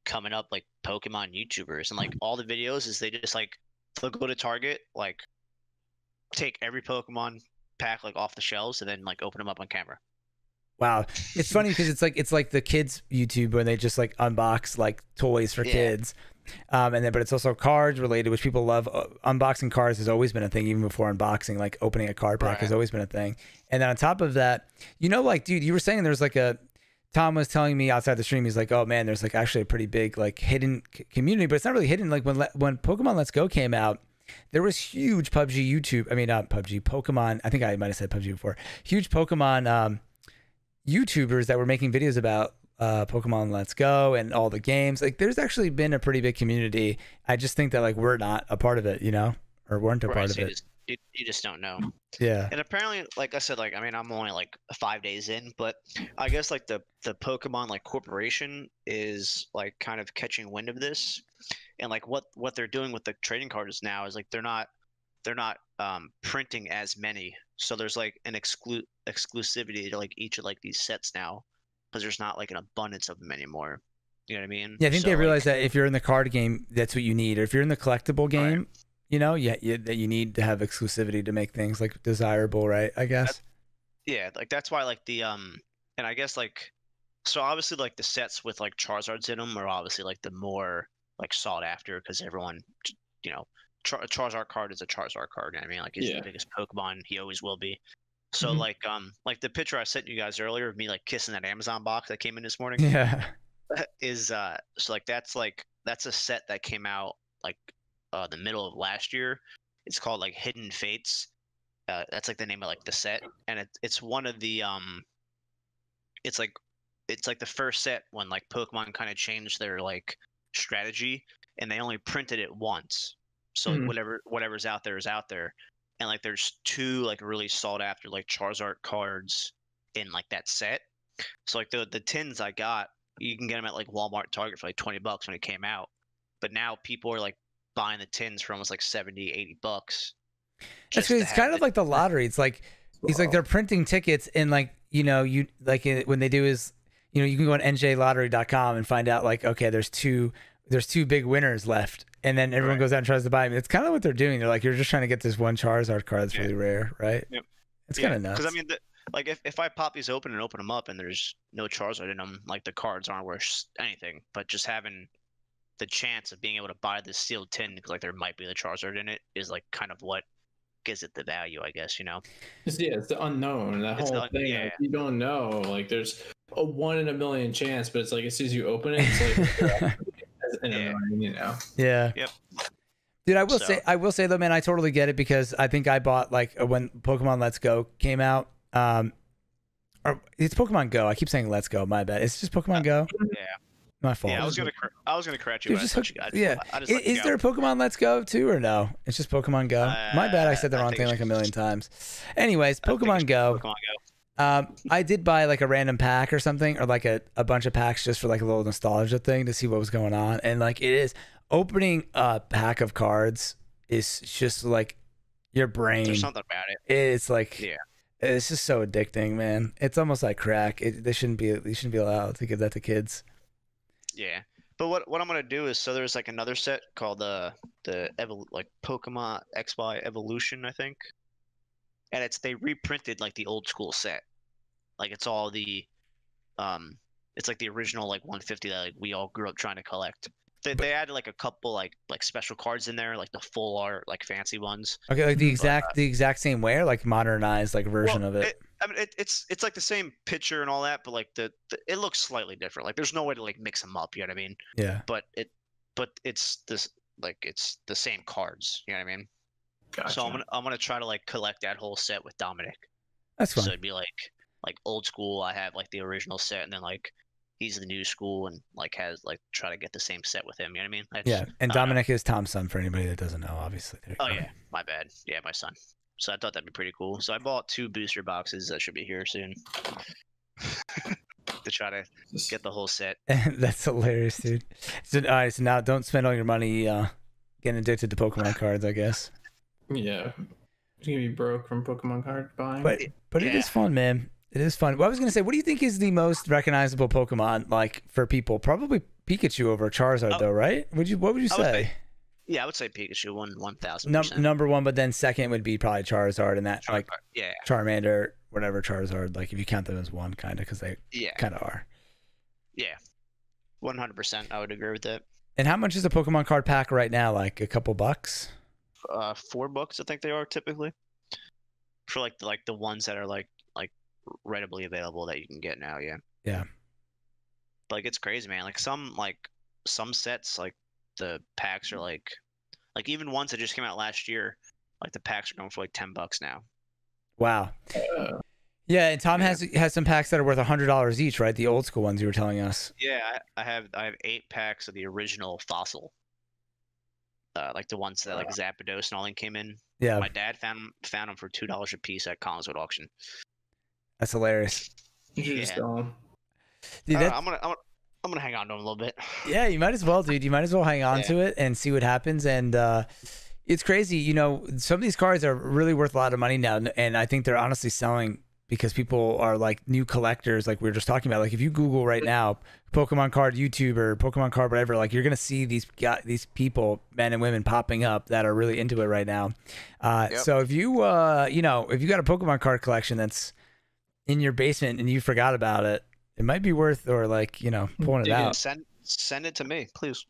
coming up like Pokemon YouTubers, and like all the videos is they just like they'll go to Target, like take every Pokemon pack like off the shelves and then like open them up on camera. Wow, it's funny because it's like the kids YouTube where they just like unbox like toys for kids, but it's also cards related, which people love. Unboxing cards has always been a thing, even before unboxing. Like opening a card pack has always been a thing. And then on top of that, you know, like dude, you were saying there's like Tom was telling me outside the stream, he's like, oh man, there's like actually a pretty big like hidden community, but it's not really hidden. Like when Pokemon Let's Go came out. There was huge PubG YouTube. I mean, not PubG, Pokemon. I think I might have said PubG before. Huge Pokemon YouTubers that were making videos about Pokemon Let's Go and all the games. Like, there's actually been a pretty big community. I just think that like we're not a part of it, you know, or weren't a part of it. You just don't know. Yeah. And apparently, like I said, like I mean, I'm only like 5 days in, but I guess like the Pokemon like corporation is like kind of catching wind of this. And like what they're doing with the trading cards now is like they're not printing as many, so there's like an exclusivity to like each of like these sets now, because there's not like an abundance of them anymore. You know what I mean? Yeah, I think they realize that if you're in the card game, that's what you need, or if you're in the collectible game, you know, that you need to have exclusivity to make things like desirable, right? I guess. Yeah, like that's why like the and I guess like so obviously like the sets with like Charizards in them are obviously like the more like sought after because everyone, you know, a Charizard card is a Charizard card. You know what I mean, like he's the biggest Pokemon, he always will be. So like the picture I sent you guys earlier of me like kissing that Amazon box that came in this morning. Yeah. Is so like that's a set that came out like the middle of last year. It's called like Hidden Fates. That's like the name of like the set, and it's one of the it's like the first set when like Pokemon kind of changed their like strategy, and they only printed it once. So like, whatever's out there is out there, and like there's 2 like really sought after like Charizard cards in like that set. So like the tins I got, you can get them at like Walmart, Target for like $20 when it came out, but now people are like buying the tins for almost like $70-$80. That's it's kind of like the lottery. It's like it's like they're printing tickets, and like, you know, you like when they do is, you know, you can go on njlottery.com and find out like, okay, there's two big winners left, and then everyone goes out and tries to buy them. It's kind of what they're doing. They're like, you're just trying to get this one Charizard card that's really rare, right? Yep. It's kind of nuts. Because I mean, like if I pop these open and open them up and there's no Charizard in them, like the cards aren't worth anything. But just having the chance of being able to buy this sealed tin because like there might be the Charizard in it is like kind of what gives it the value, I guess, you know. It's the unknown. That whole thing, like, you don't know. Like there's a 1 in a million chance, but it's like as soon as you open it, it's like you know. Yeah. Yep. Dude, I will say though, man, I totally get it because I think I bought like when Pokemon Let's Go came out. Or it's Pokemon Go. I keep saying Let's Go. My bad. It's just Pokemon Go. Yeah. My fault. Yeah, I was gonna correct you. Is there a Pokemon Let's Go too, or no? It's just Pokemon Go. My bad. I said the wrong thing like a million times. Anyways, Pokemon Go. I did buy like a random pack or something, or like a bunch of packs just for like a little nostalgia thing to see what was going on. And like it is opening a pack of cards is just like your brain. There's something about it. It's like it's just so addicting, man. It's almost like crack. They shouldn't be allowed to give that to kids. Yeah, but what I'm gonna do is, so there's like another set called like Pokemon XY Evolution, I think, and they reprinted like the old school set, like it's all the it's like the original like 150 that like we all grew up trying to collect. They added like a couple like special cards in there, like the full art like fancy ones. Okay, like the exact same way, or like modernized like version of it. I mean, it's like the same picture and all that, but like it looks slightly different. Like there's no way to like mix them up. You know what I mean? Yeah. But it's this like it's the same cards. You know what I mean? Gotcha. So I'm gonna try to like collect that whole set with Dominic. That's fine. So it'd be like old school. I have like the original set, and then like he's the new school and like has like try to get the same set with him. You know what I mean? Yeah. And Dominic is Tom's son for anybody that doesn't know, obviously. Oh yeah, my bad. Yeah, my son. So I thought that'd be pretty cool. So I bought 2 booster boxes that should be here soon to try to get the whole set. That's hilarious, dude. So, all right, so now don't spend all your money getting addicted to Pokemon cards, I guess. Yeah. You're gonna be broke from Pokemon card buying. But it is fun, man. It is fun. Well, I was gonna say, what do you think is the most recognizable Pokemon like for people? Probably Pikachu over Charizard, though, right? What would you say? Yeah, I would say Pikachu 1,000%. Number one, but then second would be probably Charizard, and that like Charmander, whatever Charizard. Like if you count them as one, kind of, because they kind of are. Yeah, 100%. I would agree with that. And how much is a Pokemon card pack right now? Like a couple bucks? $4, I think they are typically. For like the ones that are like readily available that you can get now. Yeah. Yeah. Like it's crazy, man. Like some sets like. The packs are like even ones that just came out last year, like the packs are going for like $10 now. Wow. Yeah, and Tom has some packs that are worth $100 each, right? The old school ones you were telling us. Yeah, I have 8 packs of the original fossil. Like the ones that like Zapdos and all them came in. Yeah. My dad found them for $2 a piece at Collinswood auction. That's hilarious. You should just sell them. Dude, I'm gonna hang on to them a little bit. Yeah, you might as well, dude. You might as well hang on to it and see what happens. And it's crazy, you know. Some of these cards are really worth a lot of money now, and I think they're honestly selling because people are like new collectors, like we were just talking about. Like if you Google right now, Pokemon card YouTuber, Pokemon card whatever, like you're gonna see these people, men and women, popping up that are really into it right now. So if you you know, if you got a Pokemon card collection that's in your basement and you forgot about it, it might be worth, or like, you know, pulling it out. Send it to me, please.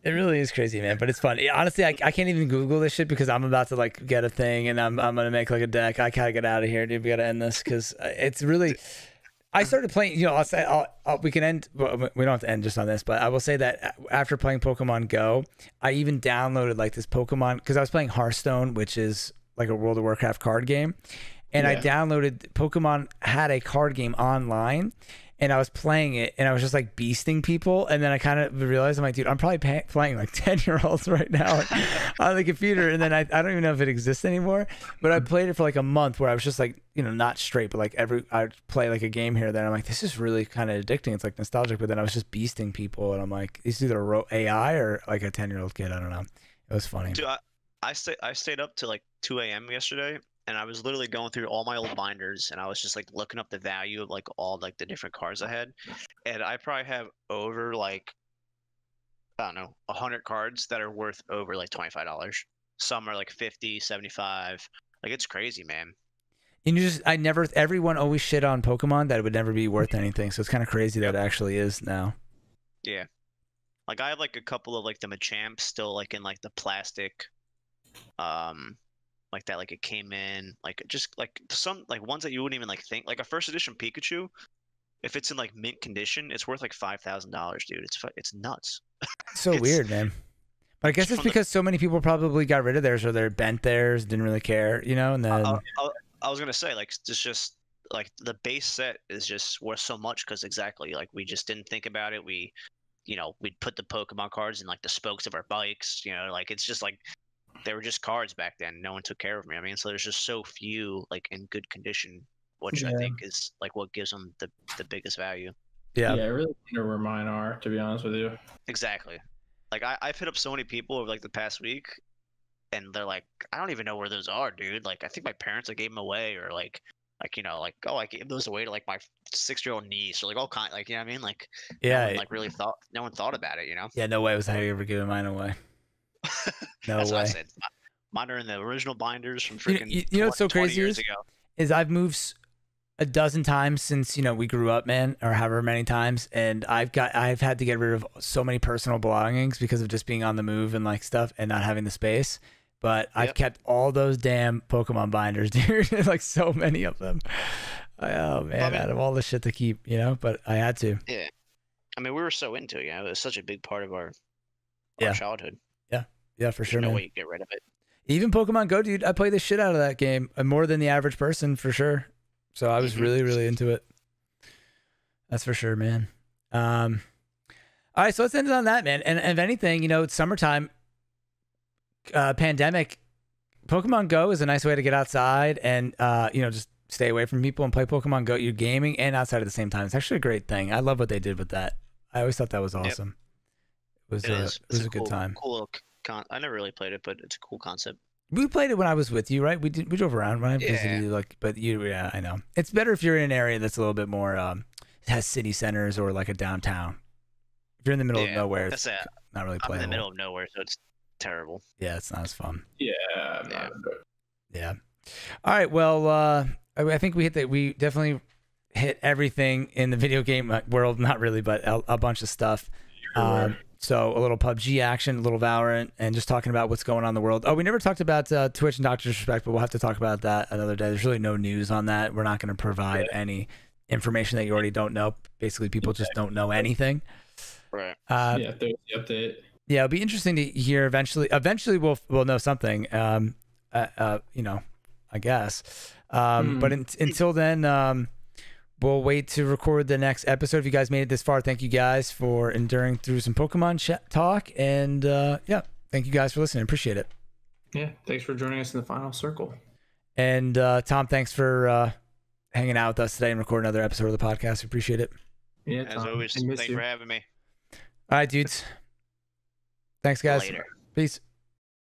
It really is crazy, man, but it's fun. Honestly, I can't even Google this shit because I'm about to like get a thing and I'm gonna make like a deck. I gotta get out of here, dude. We gotta end this because it's really. I started playing. You know, I'll say we can end. Well, we don't have to end just on this, but I will say that after playing Pokemon Go, I even downloaded like this Pokemon because I was playing Hearthstone, which is like a World of Warcraft card game, and I downloaded Pokemon had a card game online. And I was playing it, and I was just like beasting people. And then I kind of realized, I'm like, dude, I'm probably playing like 10-year-olds right now on the computer. And then I don't even know if it exists anymore. But I played it for like a month where I was just like, you know, not straight, but like I'd play like a game here. Then I'm like, this is really kind of addicting. It's like nostalgic. But then I was just beasting people, and I'm like, it's either AI or like a 10-year-old kid. I don't know. It was funny. Dude, I stayed up to like 2 a.m. yesterday. And I was literally going through all my old binders, and I was just like looking up the value of like all like the different cards I had, and I probably have over like, I don't know, 100 cards that are worth over like $25. Some are like 50, 75. Like it's crazy, man. And everyone always shit on Pokemon that it would never be worth anything. So it's kind of crazy that it actually is now. Yeah. Like I have like a couple of like the Machamps still like in like the plastic, like that, like it came in like just like some like ones that you wouldn't even like think, like a first edition Pikachu, if it's in like mint condition, it's worth like $5,000, dude. It's nuts. So weird, man. But I guess it's because so many people probably got rid of theirs, or they're bent theirs, didn't really care, you know. And then I was gonna say like it's just like the base set is just worth so much because exactly like we just didn't think about it. We, you know, we'd put the Pokemon cards in like the spokes of our bikes, you know, like it's just like. They were just cards back then. No one took care of me. I mean, so there's just so few like in good condition, which I think is like what gives them the biggest value. Yeah, I really wonder where mine are, to be honest with you. Exactly. Like I've hit up so many people over like the past week, and they're like, I don't even know where those are, dude. Like I think my parents like gave them away, or like you know, like oh I gave those away to like my 6-year-old niece, or like all kind, like you know what I mean, like no one, like really thought, no one thought about it, you know. Yeah, no way was I ever giving mine away. No That's way. What I said. Mine are in the original binders from freaking you know what's so crazy years ago. Is I've moved a dozen times since, you know, we grew up, man, or however many times, and I've had to get rid of so many personal belongings because of just being on the move and like stuff and not having the space. But I've kept all those damn Pokemon binders, dude. Like so many of them. Oh man, out of all the shit to keep, you know, but I had to. Yeah. I mean, we were so into it, you know, it was such a big part of our childhood. Yeah, for sure, man. No way you get rid of it. Even Pokemon Go, dude, I play the shit out of that game more than the average person, for sure. So I was really, really into it. That's for sure, man. All right, so let's end it on that, man. And if anything, you know, it's summertime, pandemic. Pokemon Go is a nice way to get outside and, you know, just stay away from people and play Pokemon Go. You're gaming and outside at the same time. It's actually a great thing. I love what they did with that. I always thought that was awesome. It was a good time. Cool. I never really played it, but it's a cool concept. We played it when I was with you, right? We drove around when I visited you, like, but yeah, I know. It's better if you're in an area that's a little bit more, it has city centers or like a downtown. If you're in the middle of nowhere, it's not really playable. I'm in the middle of nowhere, so it's terrible. Yeah, it's not as fun. Yeah. All right, well, I think we definitely hit everything in the video game world. Not really, but a bunch of stuff. So a little PUBG action, a little Valorant, and just talking about what's going on in the world. Oh, we never talked about Twitch and Dr. Disrespect, but we'll have to talk about that another day. There's really no news on that. We're not going to provide any information that you already don't know. Basically, people just don't know anything. Right. There's the update. Yeah, it'll be interesting to hear eventually. Eventually, we'll know something. You know, I guess. But until then, we'll wait to record the next episode. If you guys made it this far, thank you guys for enduring through some Pokemon talk. And yeah, thank you guys for listening. Appreciate it. Yeah, thanks for joining us in the final circle. And Tom, thanks for hanging out with us today and recording another episode of the podcast. Appreciate it. Yeah, Tom, as always. Thanks for having me. All right, dudes. Thanks, guys. Later. Peace.